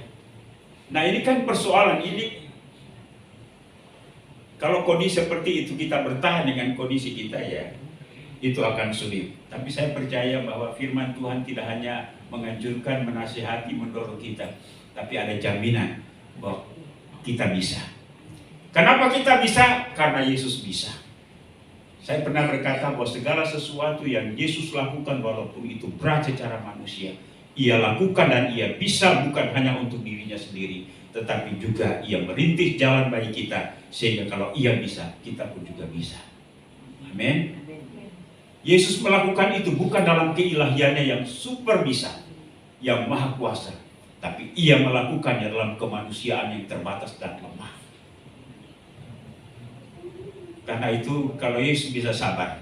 Nah ini kan persoalan ini. Kalau kondisi seperti itu kita bertahan dengan kondisi kita ya, itu akan sulit. Tapi saya percaya bahwa firman Tuhan tidak hanya menganjurkan, menasihati, mendorong kita, tapi ada jaminan bahwa kita bisa. Kenapa kita bisa? Karena Yesus bisa. Saya pernah berkata bahwa segala sesuatu yang Yesus lakukan walaupun itu berat secara manusia, Ia lakukan dan Ia bisa bukan hanya untuk dirinya sendiri, tetapi juga Ia merintis jalan bagi kita, sehingga kalau Ia bisa, kita pun juga bisa. Amin. Yesus melakukan itu bukan dalam keilahiannya yang super bisa, yang maha kuasa, tapi Ia melakukannya dalam kemanusiaan yang terbatas dan lemah. Karena itu kalau Yesus bisa sabar,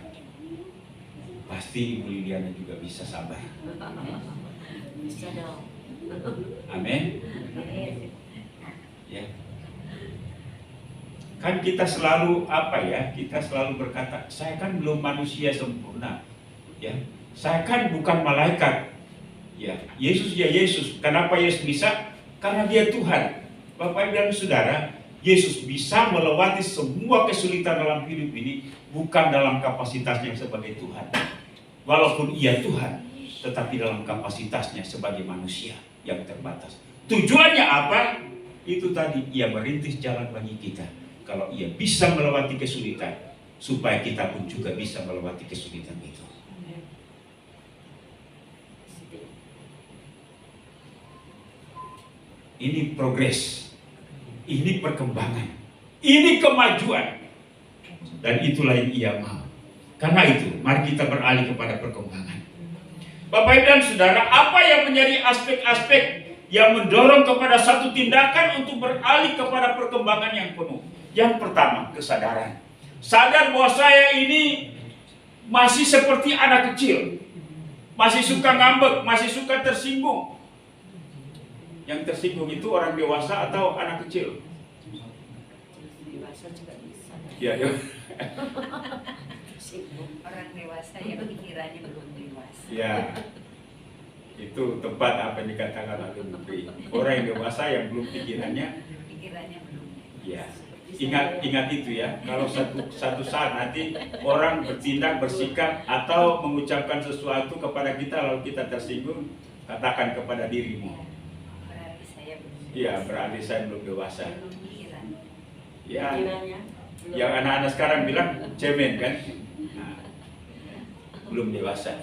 pasti Ibu Liliana juga bisa sabar. Bisa dong. Amin. Ya. Kan kita selalu kita selalu berkata, saya kan belum manusia sempurna. Ya. Saya kan bukan malaikat. Ya, Yesus ya Yesus. Kenapa Yesus bisa? Karena Dia Tuhan. Bapak Ibu dan Saudara, Yesus bisa melewati semua kesulitan dalam hidup ini bukan dalam kapasitasnya sebagai Tuhan. Walaupun Ia Tuhan, tetapi dalam kapasitasnya sebagai manusia yang terbatas. Tujuannya apa? Itu tadi, ia merintis jalan bagi kita. Kalau ia bisa melewati kesulitan, supaya kita pun juga bisa melewati kesulitan itu. Ini progres, ini perkembangan, ini kemajuan. Dan itulah yang ia mau. Karena itu, mari kita beralih kepada perkembangan. Bapak Ibu dan Saudara, apa yang menjadi aspek-aspek yang mendorong kepada satu tindakan untuk beralih kepada perkembangan yang penuh? Yang pertama, kesadaran. Sadar bahwa saya ini masih seperti anak kecil. Masih suka ngambek, masih suka tersinggung. Yang tersinggung itu orang dewasa atau anak kecil? Dewasa juga bisa. Ya. Orang dewasa yang pikirannya belum dewasa. Ya. Itu tepat apa yang dikatakan oleh Bukri. Orang yang dewasa yang belum pikirannya belum. ya. Ingat itu ya. Kalau satu saat nanti orang bertindak, bersikap atau mengucapkan sesuatu kepada kita lalu kita tersinggung, katakan kepada dirimu, Berarti saya belum. iya, berarti saya belum dewasa. Belum pikiran. Ya. Pikirannya belum. Yang anak-anak sekarang bilang cemen kan? Nah, belum dewasa.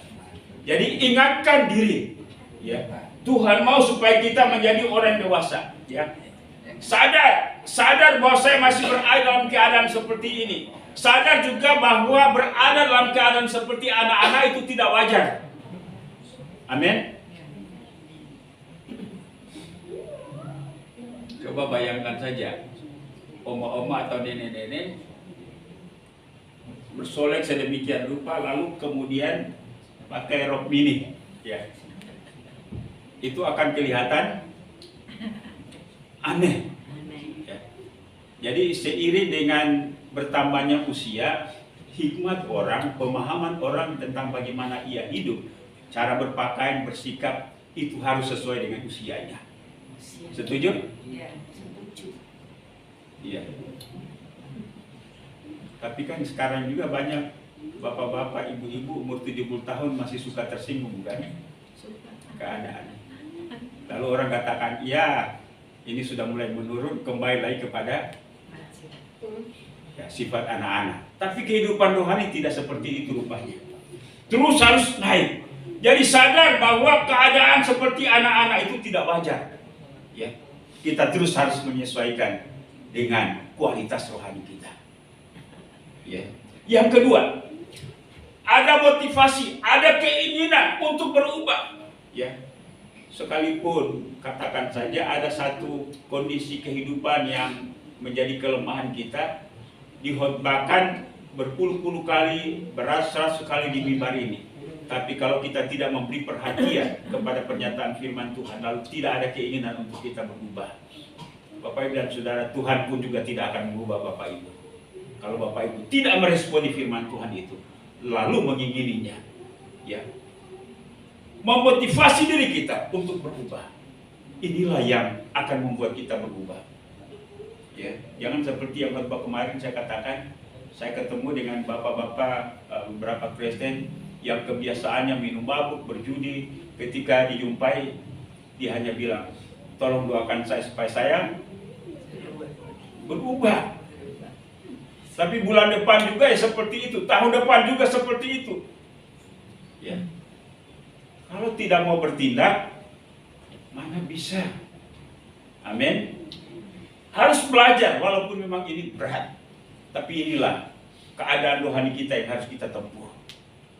Jadi ingatkan diri, ya. Tuhan mau supaya kita menjadi orang dewasa, ya. Sadar bahwa saya masih berada dalam keadaan seperti ini. Sadar juga bahwa berada dalam keadaan seperti anak-anak itu tidak wajar. Amin. Coba bayangkan saja, oma-oma atau nenek-nenek bersolek sedemikian rupa lalu kemudian pakai rok mini, ya. Itu akan kelihatan aneh. Ya. Jadi seiring dengan bertambahnya usia, hikmat orang, pemahaman orang tentang bagaimana ia hidup, cara berpakaian, bersikap itu harus sesuai dengan usianya. Setuju? Iya, setuju. Iya. Tapi kan sekarang juga banyak bapak-bapak, ibu-ibu umur 70 tahun masih suka tersinggung kan? Keadaan. Lalu orang katakan, ya ini sudah mulai menurun, kembali lagi kepada ya, sifat anak-anak. Tapi kehidupan rohani tidak seperti itu rupanya. Terus harus naik. Jadi sadar bahwa keadaan seperti anak-anak itu tidak wajar. Ya, kita terus harus menyesuaikan dengan kualitas rohani kita. Ya. Yang kedua, ada motivasi, ada keinginan untuk berubah. Ya. Sekalipun katakan saja ada satu kondisi kehidupan yang menjadi kelemahan kita, dihotbahkan berpuluh-puluh kali, beratus-ratus kali di mimbar ini. Tapi kalau kita tidak memberi perhatian kepada pernyataan firman Tuhan, lalu tidak ada keinginan untuk kita berubah, Bapak Ibu dan Saudara, Tuhan pun juga tidak akan mengubah Bapak Ibu. Kalau Bapak Ibu tidak meresponi firman Tuhan itu, lalu mengingininya, ya, memotivasi diri kita untuk berubah, inilah yang akan membuat kita berubah. Ya, jangan seperti yang khotbah kemarin saya katakan, saya ketemu dengan bapak-bapak beberapa Kristen yang kebiasaannya minum mabuk, berjudi. Ketika dijumpai, dia hanya bilang, tolong doakan saya supaya saya berubah. Tapi bulan depan juga ya seperti itu, tahun depan juga seperti itu. Ya. Kalau tidak mau bertindak, mana bisa? Amin. Harus belajar, walaupun memang ini berat. Tapi inilah keadaan rohani kita yang harus kita tempuh.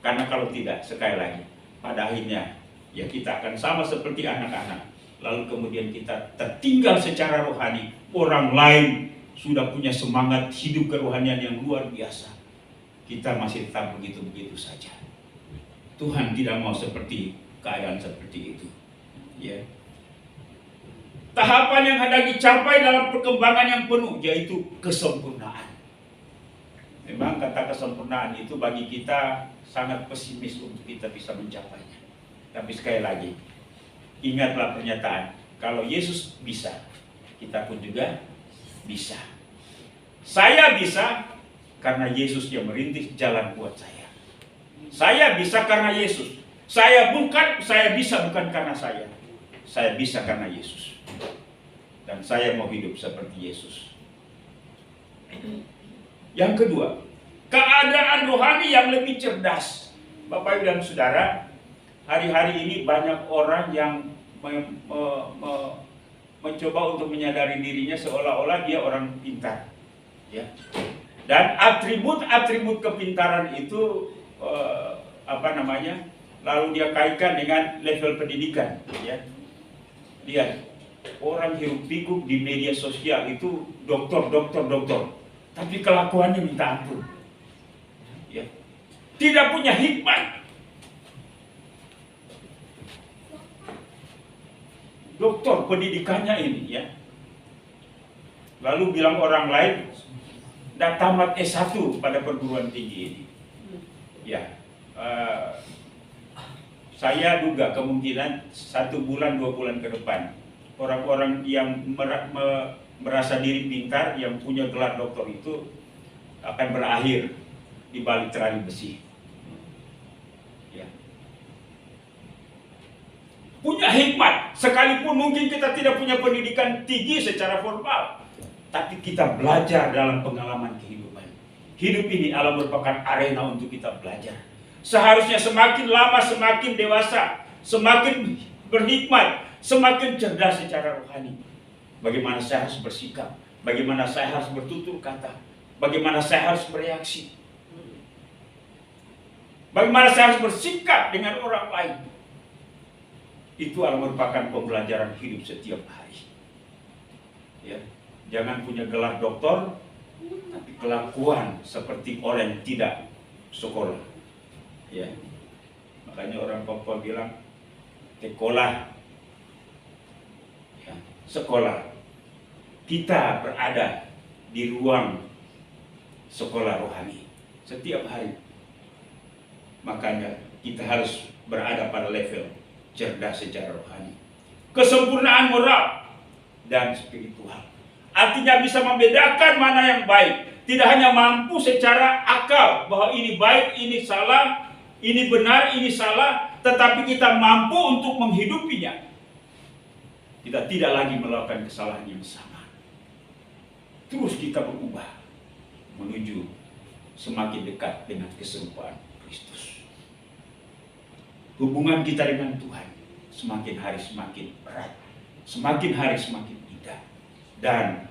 Karena kalau tidak, sekali lagi, pada akhirnya ya kita akan sama seperti anak-anak. Lalu kemudian kita tertinggal secara rohani. Orang lain sudah punya semangat hidup kerohanian yang luar biasa. Kita masih tetap begitu-begitu saja. Tuhan tidak mau seperti keadaan seperti itu. Ya. Tahapan yang hendak dicapai dalam perkembangan yang penuh, yaitu kesempurnaan. Memang kata kesempurnaan itu bagi kita sangat pesimis untuk kita bisa mencapainya. Tapi sekali lagi, ingatlah pernyataan, kalau Yesus bisa, kita pun juga bisa. Saya bisa karena Yesus yang merintis jalan buat saya. Saya bisa karena Yesus. Saya bisa bukan karena saya. Saya bisa karena Yesus. dan saya mau hidup seperti Yesus. Yang kedua, keadaan rohani yang lebih cerdas. Bapak Ibu dan Saudara, hari-hari ini banyak orang yang mencoba untuk menyadari dirinya seolah-olah dia orang pintar, ya. Dan atribut-atribut kepintaran itu lalu dia kaitkan dengan level pendidikan, ya. Lihat, orang hiruk pikuk di media sosial itu doktor, tapi kelakuannya minta ampun, ya. Tidak punya hikmat. Doktor pendidikannya ini, ya. Lalu bilang orang lain dan tamat S1 pada perguruan tinggi ini. Ya, saya duga kemungkinan 1 bulan 2 bulan ke depan orang-orang yang merasa diri pintar yang punya gelar doktor itu akan berakhir di balik terali besi. Ya. Punya hikmat, sekalipun mungkin kita tidak punya pendidikan tinggi secara formal, tapi kita belajar dalam pengalaman kehidupan. Hidup ini adalah merupakan arena untuk kita belajar. Seharusnya semakin lama semakin dewasa, semakin berhikmat, semakin cerdas secara rohani. Bagaimana saya harus bersikap, bagaimana saya harus bertutur kata, bagaimana saya harus bereaksi, bagaimana saya harus bersikap dengan orang lain. Itu adalah merupakan pembelajaran hidup setiap hari. Ya. Jangan punya gelar doktor, tapi kelakuan seperti orang yang tidak sekolah. Ya. Makanya orang Papua bilang, sekolah. Ya. Sekolah. Kita berada di ruang sekolah rohani setiap hari. Makanya kita harus berada pada level cerdas secara rohani. Kesempurnaan moral dan spiritual. Artinya bisa membedakan mana yang baik. Tidak hanya mampu secara akal bahwa ini baik, ini salah, ini benar, ini salah, tetapi kita mampu untuk menghidupinya. Kita tidak lagi melakukan kesalahan yang sama. Terus kita berubah menuju semakin dekat dengan keserupaan Kristus. Hubungan kita dengan Tuhan semakin hari semakin erat, semakin hari semakin indah. Dan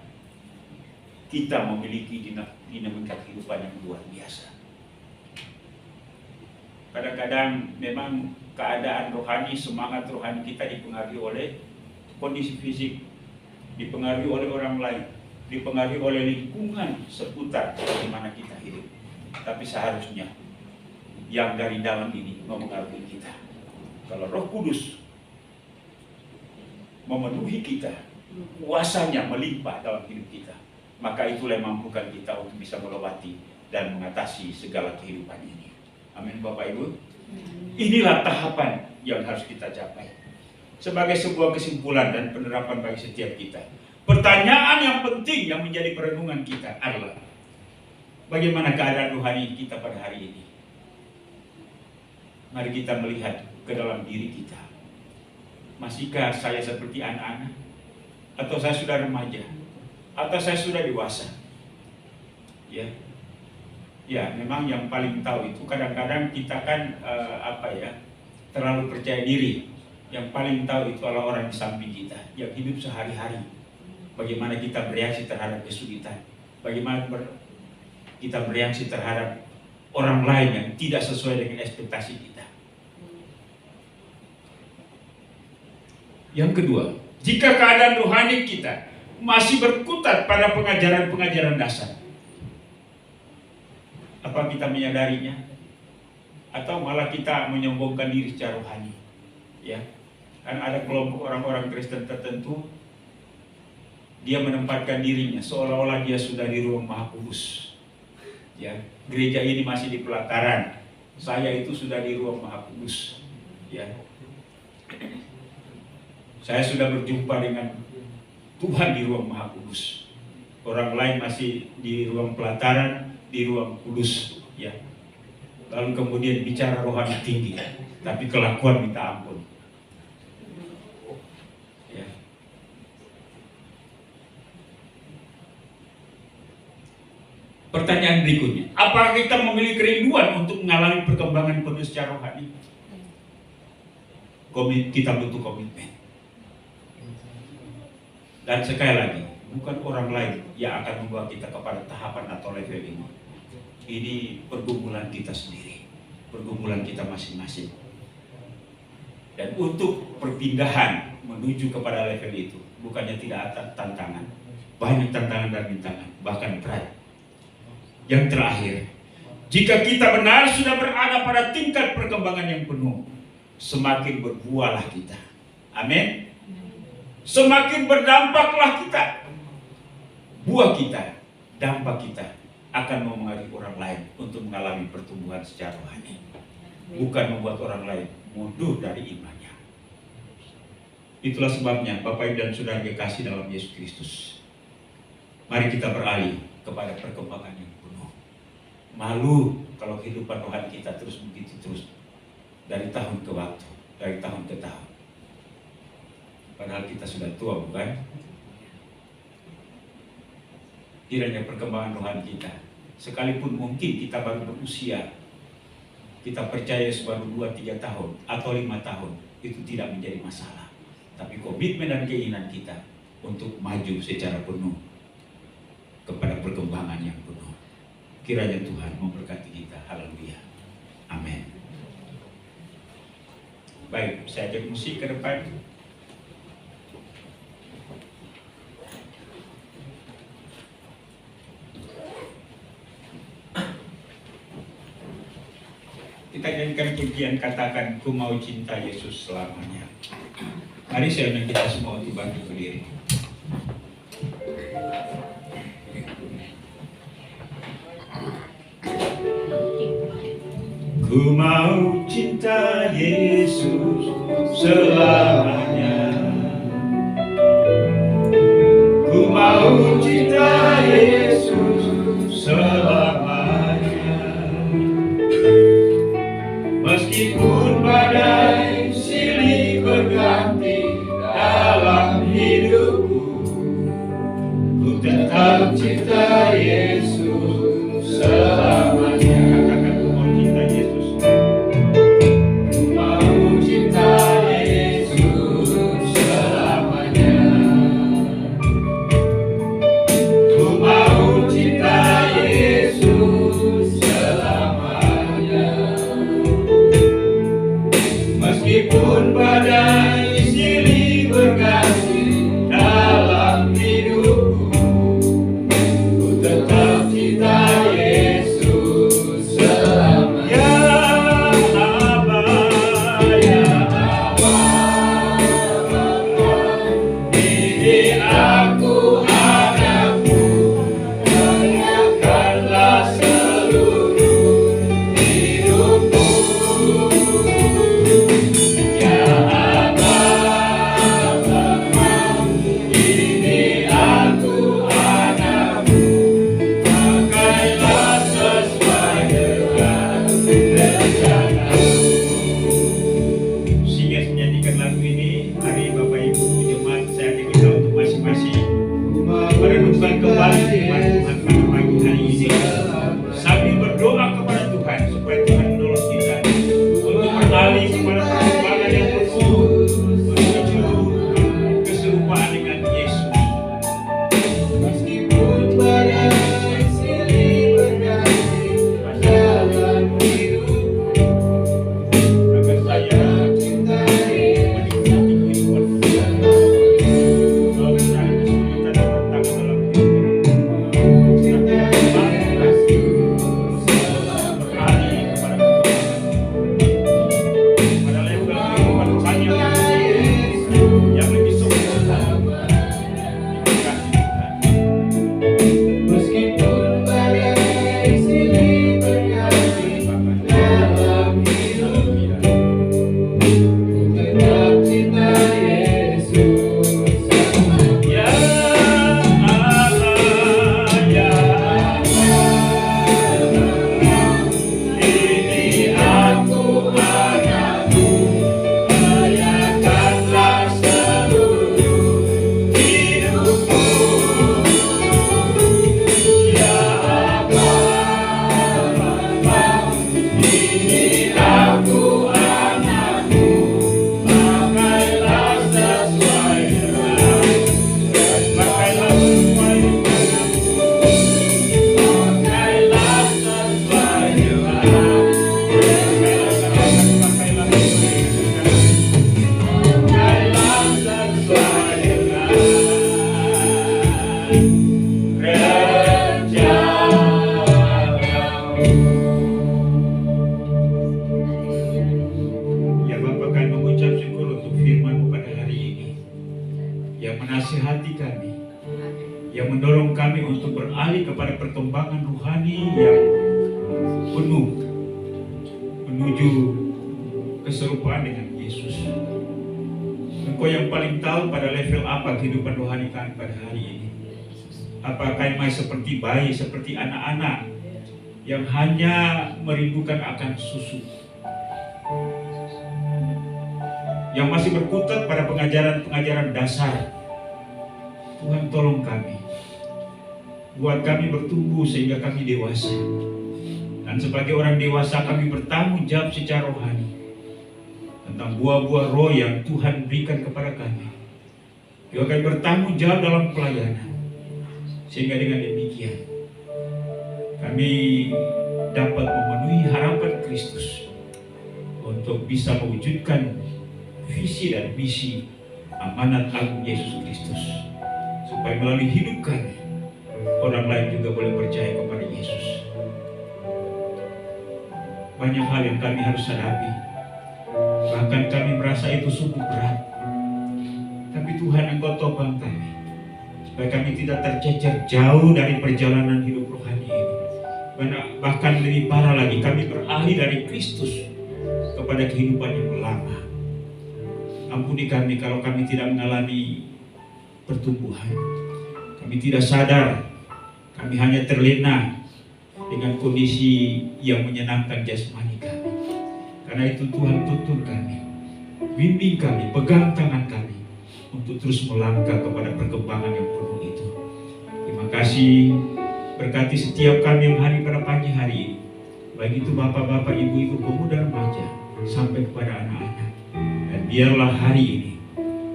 kita memiliki dinamika kehidupan yang luar biasa. Kadang-kadang memang keadaan rohani, semangat rohani kita dipengaruhi oleh kondisi fisik, dipengaruhi oleh orang lain, dipengaruhi oleh lingkungan seputar di mana kita hidup. Tapi seharusnya yang dari dalam ini mempengaruhi kita. Kalau Roh Kudus memenuhi kita, kuasanya melimpah dalam hidup kita, maka itulah yang mampukan kita untuk bisa melewati dan mengatasi segala kehidupan ini. Amin Bapak Ibu. Inilah tahapan yang harus kita capai. Sebagai sebuah kesimpulan dan penerapan bagi setiap kita, pertanyaan yang penting yang menjadi perenungan kita adalah bagaimana keadaan rohani kita pada hari ini. Mari kita melihat ke dalam diri kita. Masihkah saya seperti anak-anak? Atau saya sudah remaja? Atau saya sudah dewasa? Ya, ya memang yang paling tahu itu kadang-kadang kita kan terlalu percaya diri. Yang paling tahu itu adalah orang di samping kita yang hidup sehari-hari. Bagaimana kita bereaksi terhadap kesulitan, bagaimana kita bereaksi terhadap orang lain yang tidak sesuai dengan ekspektasi kita. Yang kedua, jika keadaan rohani kita masih berkutat pada pengajaran-pengajaran dasar, apa kita menyadarinya? Atau malah kita menyombongkan diri secara rohani? Ya, kan ada kelompok orang-orang Kristen tertentu, dia menempatkan dirinya seolah-olah dia sudah di ruang Maha Kudus. Ya, gereja ini masih di pelataran, saya itu sudah di ruang Maha Kudus. Ya, saya sudah berjumpa dengan Tuhan di ruang Maha Kudus. Orang lain masih di ruang pelataran, di ruang kudus. Ya, lalu kemudian bicara rohani tinggi, tapi kelakuan minta ampun. Ya. Pertanyaan berikutnya, apakah kita memiliki kerinduan untuk mengalami perkembangan penuh secara rohani? Kita butuh komitmen. Dan sekali lagi, bukan orang lain yang akan membawa kita kepada tahapan atau level ini. Ini pergumulan kita sendiri, pergumulan kita masing-masing. Dan untuk perpindahan menuju kepada level itu, bukannya tidak ada tantangan, banyak tantangan dan rintangan, bahkan berat. Yang terakhir, jika kita benar sudah berada pada tingkat perkembangan yang penuh, semakin berbuahlah kita. Amin. Semakin berdampaklah kita. Buah kita, dampak kita akan memengaruhi orang lain untuk mengalami pertumbuhan secara rohani. Bukan membuat orang lain mundur dari imannya. Itulah sebabnya Bapak Ibu dan Saudara yang dikasihi dalam Yesus Kristus, mari kita beralih kepada perkembangan yang penuh. Malu kalau kehidupan rohani kita terus begitu terus dari tahun ke waktu, dari tahun ke tahun. Padahal kita sudah tua, bukan? Kiranya perkembangan rohani kita, sekalipun mungkin kita baru berusia, kita percaya baru 2-3 tahun atau 5 tahun, itu tidak menjadi masalah. Tapi komitmen dan keinginan kita untuk maju secara penuh kepada perkembangan yang penuh. Kiranya Tuhan memberkati kita. Haleluya. Amin. Baik, saya ajak musik ke depan. Kita nyanyikan pujian katakan ku mau cinta Yesus selamanya. Mari saya undang kita semua untuk bangkit berdiri. Ku mau cinta Yesus selamanya. Ku mau cinta Yesus selamanya. Meskipun badai silih berganti dalam hidupku, ku tetap cinta Yesus selamanya. Katakan ku mau cinta Yesus. Ku mau cinta Yesus selamanya. Ku mau cinta Yesus selamanya. Meskipun badai silih berganti dalam hidupku, ku tetap cinta Yesus selamanya. Ya Aba, ya Aba, didik aku anakmu, banyakkanlah seluruh hidupku. Ya Aba, menasihati kami, yang mendorong kami untuk beralih kepada perkembangan rohani yang penuh menuju keserupaan dengan Yesus. Engkau yang paling tahu pada level apa kehidupan rohani kami pada hari ini. Apakah kami masih seperti bayi, seperti anak-anak yang hanya merindukan akan susu, yang masih berkutat pada pengajaran-pengajaran dasar. Tuhan, tolong kami, buat kami bertumbuh sehingga kami dewasa, dan sebagai orang dewasa kami bertanggung jawab secara rohani tentang buah-buah roh yang Tuhan berikan kepada kami. Juga kami bertanggung jawab dalam pelayanan, sehingga dengan demikian kami dapat memenuhi harapan Kristus untuk bisa mewujudkan visi dan misi amanat agung Yesus Kristus, supaya melalui hidup kami orang lain juga boleh percaya kepada Yesus. Banyak hal yang kami harus hadapi, bahkan kami merasa itu sungguh berat. Tapi Tuhan, Engkau topang kami supaya kami tidak tercecer jauh dari perjalanan hidup rohani ini. Bahkan lebih parah lagi, kami beralih dari Kristus kepada kehidupan yang lama. Ampuni kami kalau kami tidak mengalami pertumbuhan. Kami tidak sadar, kami hanya terlena dengan kondisi yang menyenangkan jasmani kami. Karena itu Tuhan, tuntun kami, bimbing kami, pegang tangan kami untuk terus melangkah kepada perkembangan yang penuh itu. Terima kasih, berkati setiap kami yang hari pada pagi hari ini, baik itu bapak-bapak, ibu-ibu, pemuda, remaja, sampai kepada anak-anak. Dan biarlah hari ini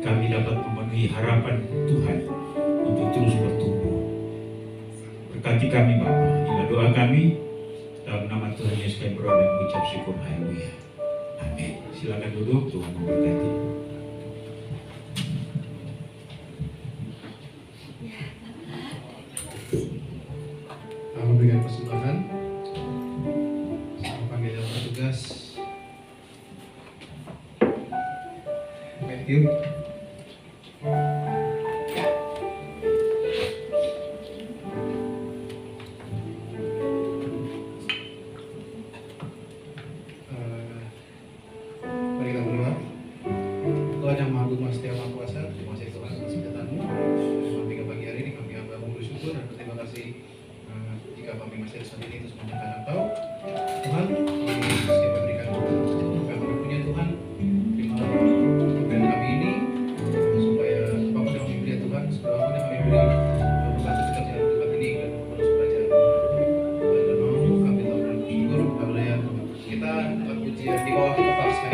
kami dapat memenuhi harapan Tuhan untuk terus bertumbuh. Berkati kami Bapa, inilah doa kami, dalam nama Tuhan Yesus kami berdoa dan mengucap syukur. Haleluya. Amin. Silakan duduk, Tuhan memberkati. Kami memberikan persembahan. Saya panggil petugas Matthew. Mari kita berdoa. Tuhan yang Maha Agung, Maha Setia, Maha Kuasa, terima kasih Tuhan atas kesedaran-Mu. Pada pagi hari ini kami hamba bersyukur dan berterima kasih jika kami masih ada saat ini terus mendengar Engkau. Tuhan, ini masih berikan apa yang kami punya Tuhan. Terima pemberian kami ini supaya apapun yang kami beri Tuhan, apapun yang kami beri membantu kita dalam tempat ini dan terus belajar. Dan mau kami tahu dan bersyukur haleluya. Kita dapat pujian di bawah kepala saya.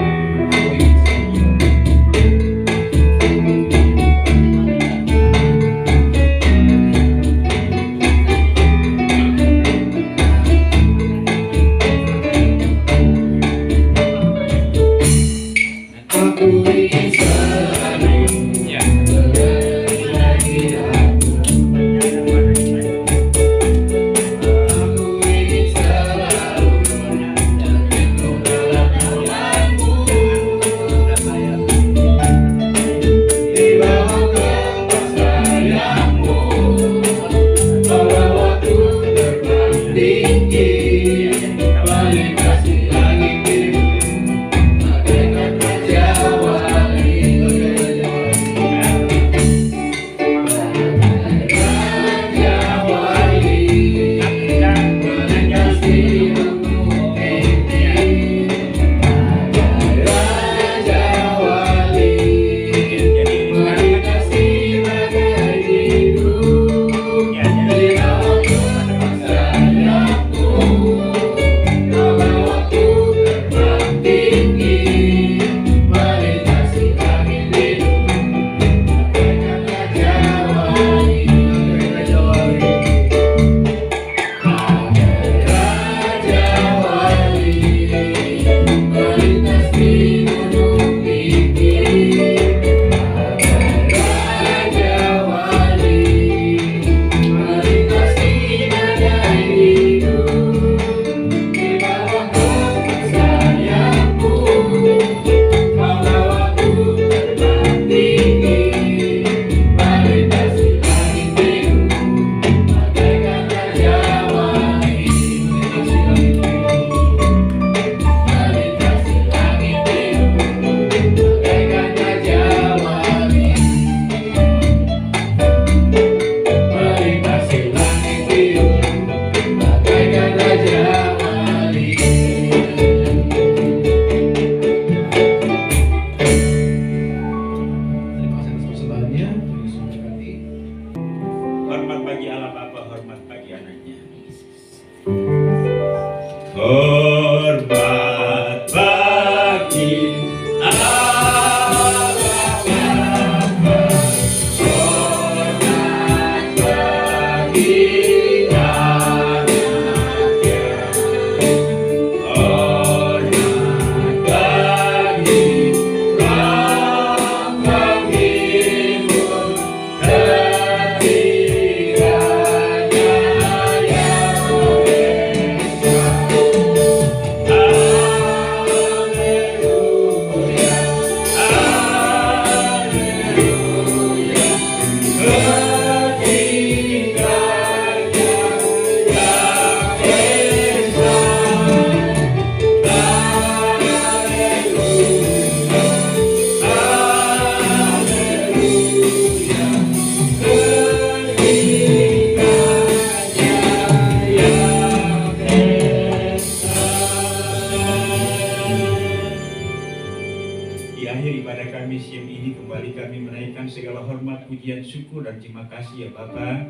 akhir ibadah kami siang ini kembali kami menaikkan segala hormat, pujian, syukur dan terima kasih ya Bapa,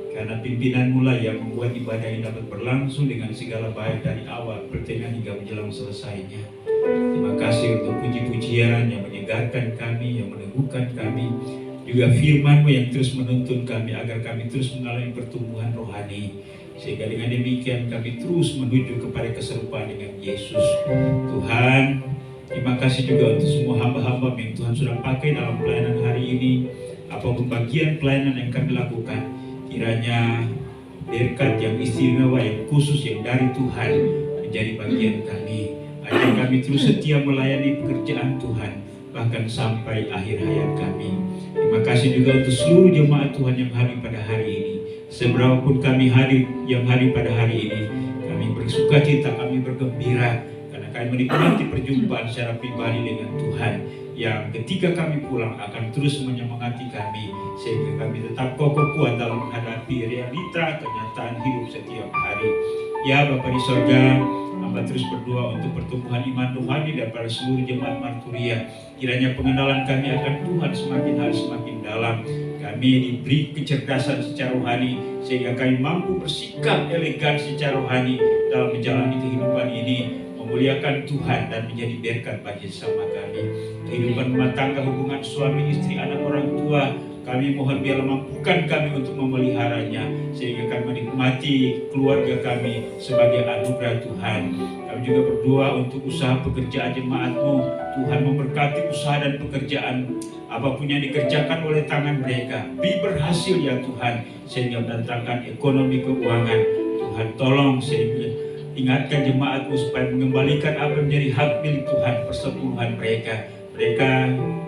karena pimpinan mula yang membuat ibadah ini dapat berlangsung dengan segala baik dari awal, pertengahan hingga menjelang selesainya. Terima kasih untuk puji-pujian yang menyegarkan kami, yang meneguhkan kami, juga firman-Mu yang terus menuntun kami agar kami terus mengalami pertumbuhan rohani, sehingga dengan demikian kami terus menuju kepada keserupaan dengan Yesus. Tuhan, terima kasih juga untuk semua hamba-hamba yang Tuhan sudah pakai dalam pelayanan hari ini. Apapun bagian pelayanan yang kami lakukan, kiranya berkat yang istimewa, yang khusus, yang dari Tuhan menjadi bagian kami. Agar kami terus setia melayani pekerjaan Tuhan, bahkan sampai akhir hayat kami. Terima kasih juga untuk seluruh jemaat Tuhan yang hadir pada hari ini. Seberapapun kami hadir yang hadir pada hari ini, kami bersuka cita, kami bergembira, karena kami menikmati perjumpaan secara pribadi dengan Tuhan, yang ketika kami pulang akan terus menyemangati kami, sehingga kami tetap kokoh kuat dalam menghadapi realita kenyataan hidup setiap hari. Ya Bapa di sorga, hamba terus berdoa untuk pertumbuhan iman rohani daripada seluruh jemaat Marturia. Kiranya pengenalan kami akan Tuhan semakin hari semakin dalam. Kami diberi kecerdasan secara rohani, sehingga kami mampu bersikap elegan secara rohani dalam menjalani kehidupan ini, memuliakan Tuhan dan menjadi berkat bagi sesama kami. Kehidupan rumah tangga, hubungan suami istri, anak orang tua, kami mohon biarlah mampukan kami untuk memeliharanya, sehingga kami menikmati keluarga kami sebagai anugerah Tuhan. Kami juga berdoa untuk usaha pekerjaan jemaat-Mu. Tuhan memberkati usaha dan pekerjaan apapun yang dikerjakan oleh tangan mereka, beri berhasil ya Tuhan, sehingga mendatangkan ekonomi keuangan. Tuhan tolong sehingga ingatkan jemaat-Mu supaya mengembalikan apa yang menjadi hak milik Tuhan, persepuluhan mereka. Mereka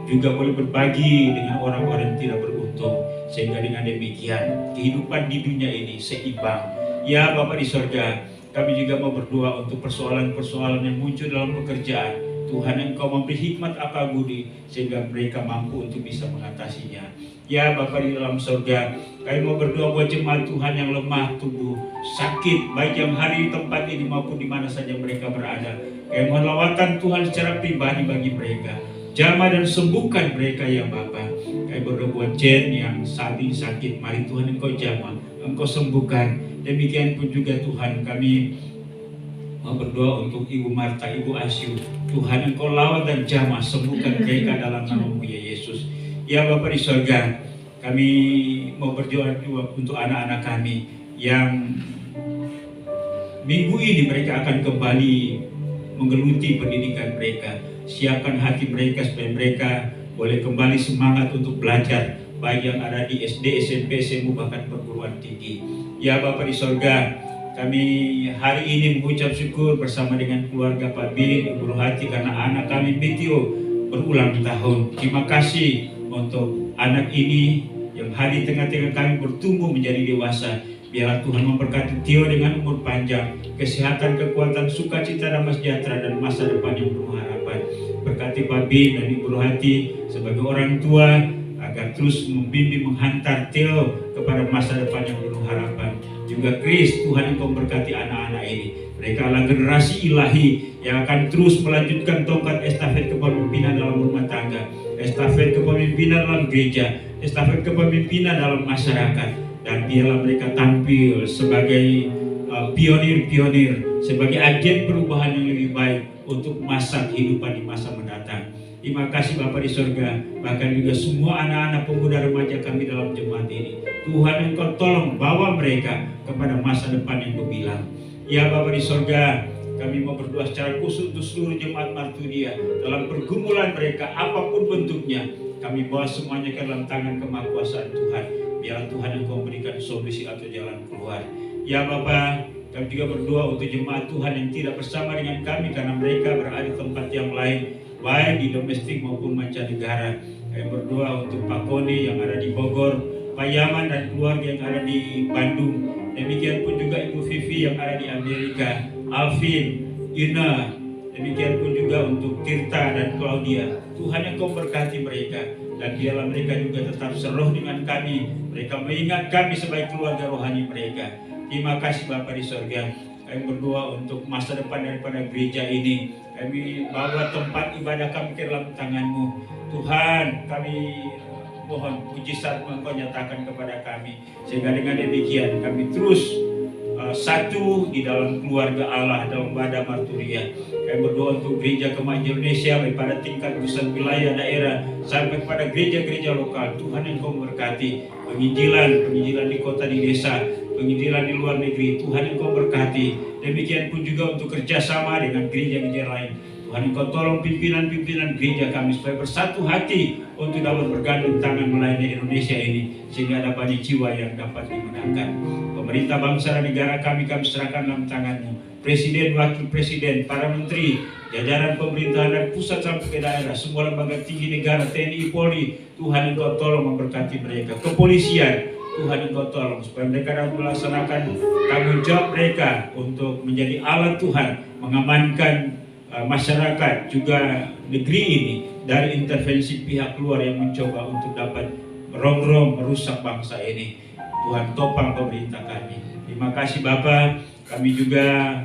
juga boleh berbagi dengan orang-orang yang tidak beruntung, sehingga dengan demikian kehidupan di dunia ini seimbang. Ya Bapa di sorga, kami juga mau berdoa untuk persoalan-persoalan yang muncul dalam pekerjaan. Tuhan, Engkau memberi hikmat akal budi, sehingga mereka mampu untuk bisa mengatasinya. Ya Bapa di dalam sorga, kami mau berdoa buat jemaat Tuhan yang lemah tubuh, sakit, baik yang hari di tempat ini maupun di mana saja mereka berada. Kami mohon lawatan Tuhan secara pribadi bagi mereka. Jamah dan sembuhkan mereka ya Bapa. Kami berdoa buat Jen yang saat ini sakit, mari Tuhan Engkau jamah, Engkau sembuhkan. Demikian pun juga Tuhan, kami mau berdoa untuk Ibu Marta, Ibu Asyu. Tuhan Engkau lawat dan jamah, sembuhkan mereka dalam nama-Mu ya Yesus. Ya Bapa di sorga, kami mau berdoa juga untuk anak-anak kami yang minggu ini mereka akan kembali menggeluti pendidikan mereka. Siapkan hati mereka supaya mereka boleh kembali semangat untuk belajar, baik yang ada di SD, SMP, SMA, bahkan perguruan tinggi. Ya Bapa di sorga, kami hari ini mengucap syukur bersama dengan keluarga Pak Bin, Ibu Rohati, karena anak kami Betio berulang tahun. Terima kasih untuk anak ini yang hari tengah-tengah kami bertumbuh menjadi dewasa. Biarlah Tuhan memberkati Tio dengan umur panjang, kesehatan, kekuatan, sukacita, damai sejahtera, dan masa depan yang penuh harapan. Berkati Pak Bin dan Ibu Rohati sebagai orang tua, agar terus membimbing, menghantar Tio kepada masa depan yang penuh harapan. Juga Kris, Tuhan Engkau memberkati anak-anak ini. Mereka adalah generasi ilahi yang akan terus melanjutkan tongkat estafet kepemimpinan dalam rumah tangga, estafet kepemimpinan dalam gereja, estafet kepemimpinan dalam masyarakat. Dan biarlah mereka tampil sebagai pionir-pionir, sebagai agen perubahan yang lebih baik untuk masa kehidupan di masa mendatang. Terima kasih Bapa di sorga, bahkan juga semua anak-anak pemuda remaja kami dalam jemaat ini. Tuhan Engkau tolong bawa mereka kepada masa depan yang gemilang. Ya Bapa di sorga, kami mau berdoa secara khusus untuk seluruh jemaat Marturia dalam pergumulan mereka apapun bentuknya. Kami bawa semuanya ke dalam tangan kemahakuasaan Tuhan. Biarlah Tuhan Engkau memberikan solusi atau jalan keluar. Ya Bapa, kami juga berdoa untuk jemaat Tuhan yang tidak bersama dengan kami karena mereka berada di tempat yang lain, baik di domestik maupun mancanegara. Kami berdoa untuk Pak Koni yang ada di Bogor, Pak Yaman dan keluarga yang ada di Bandung. Demikian pun juga Ibu Vivi yang ada di Amerika, Alvin, Ina. Demikian pun juga untuk Tirta dan Claudia. Tuhan yang Kau berkati mereka, dan biarlah mereka juga tetap seroh dengan kami. Mereka mengingat kami sebagai keluarga rohani mereka. Terima kasih Bapa di sorga. Kami berdoa untuk masa depan daripada gereja ini. Kami bawa tempat ibadah kami ke dalam tangan-Mu. Tuhan, kami mohon mujizat Engkau nyatakan kepada kami, sehingga dengan demikian kami terus satu di dalam keluarga Allah, dalam wadah marturia. Kami berdoa untuk gereja Kemajuan Indonesia, baik pada tingkat pusat, wilayah, daerah, sampai kepada gereja-gereja lokal. Tuhan Engkau berkati penginjilan di kota, di desa, penginjilan di luar negeri. Tuhan Engkau berkati. Demikian pun juga untuk kerjasama dengan gereja-gereja lain. Tuhan Engkau tolong pimpinan-pimpinan gereja kami supaya bersatu hati untuk dapat bergandeng tangan melayani Indonesia ini, sehingga ada banyak jiwa yang dapat dimenangkan. Pemerintah bangsa dan negara kami serahkan dalam tangan-Mu. Presiden, wakil presiden, para menteri, jajaran pemerintahan dari pusat sampai ke daerah, semua lembaga tinggi negara, TNI, Polri, Tuhan Engkau tolong memberkati mereka. Kepolisian, Tuhan Engkau tolong supaya mereka dapat melaksanakan tanggung jawab mereka untuk menjadi alat Tuhan mengamankan masyarakat juga negeri ini dari intervensi pihak luar yang mencoba untuk dapat merongrong merusak bangsa ini. Tuhan topang pemerintah kami. Terima kasih Bapa. Kami juga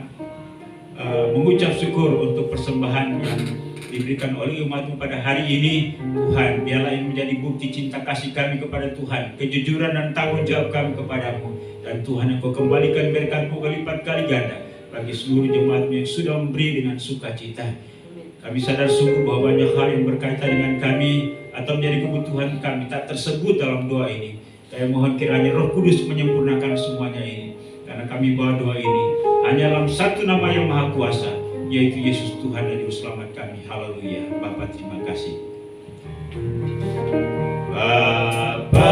mengucap syukur untuk persembahan yang diberikan oleh umat-Mu pada hari ini. Tuhan, biarlah ini menjadi bukti cinta kasih kami kepada Tuhan, kejujuran dan tanggung jawab kami kepada-Mu. Dan Tuhan, Engkau kembalikan berkat-Mu berlipat kali ganda bagi seluruh jemaat-Mu yang sudah memberi dengan sukacita. Kami sadar sungguh bahwa banyak hal yang berkaitan dengan kami atau menjadi kebutuhan kami tak tersebut dalam doa ini. Saya mohon kiranya Roh Kudus menyempurnakan semuanya ini. Karena kami bawa doa ini hanya dalam satu nama yang maha kuasa, yaitu Yesus Tuhan dan Juru Selamat kami. Haleluya. Bapa, terima kasih. Bapa,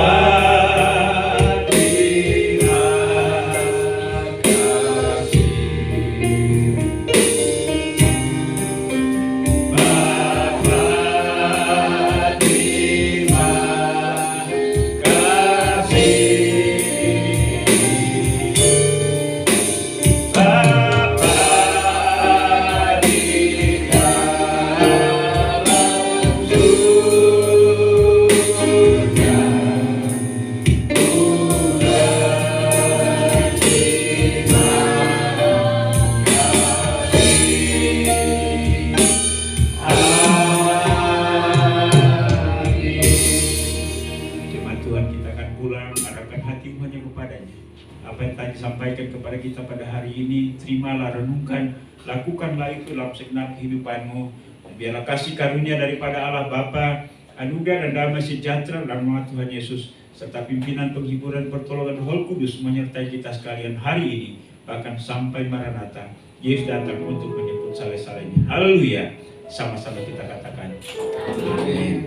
sampaikan kepada kita pada hari ini, terimalah, renungkan, lakukanlah itu dalam segenap kehidupan-Mu. Biarlah kasih karunia daripada Allah Bapa, anugerah dan damai sejahtera dalam nama Tuhan Yesus, serta pimpinan penghiburan pertolongan Roh Kudus menyertai kita sekalian hari ini, bahkan sampai Maranatha. Yesus datang untuk menjemput saleh-salehnya. Haleluya. Sama-sama kita katakan.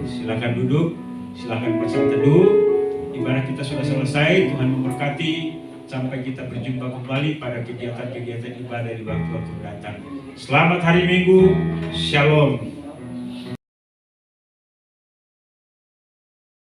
Silakan duduk, silakan bersama teduh. Ibadah kita sudah selesai. Tuhan memberkati. Sampai kita berjumpa kembali pada kegiatan-kegiatan ibadah di waktu-waktu mendatang. Selamat hari Minggu. Shalom.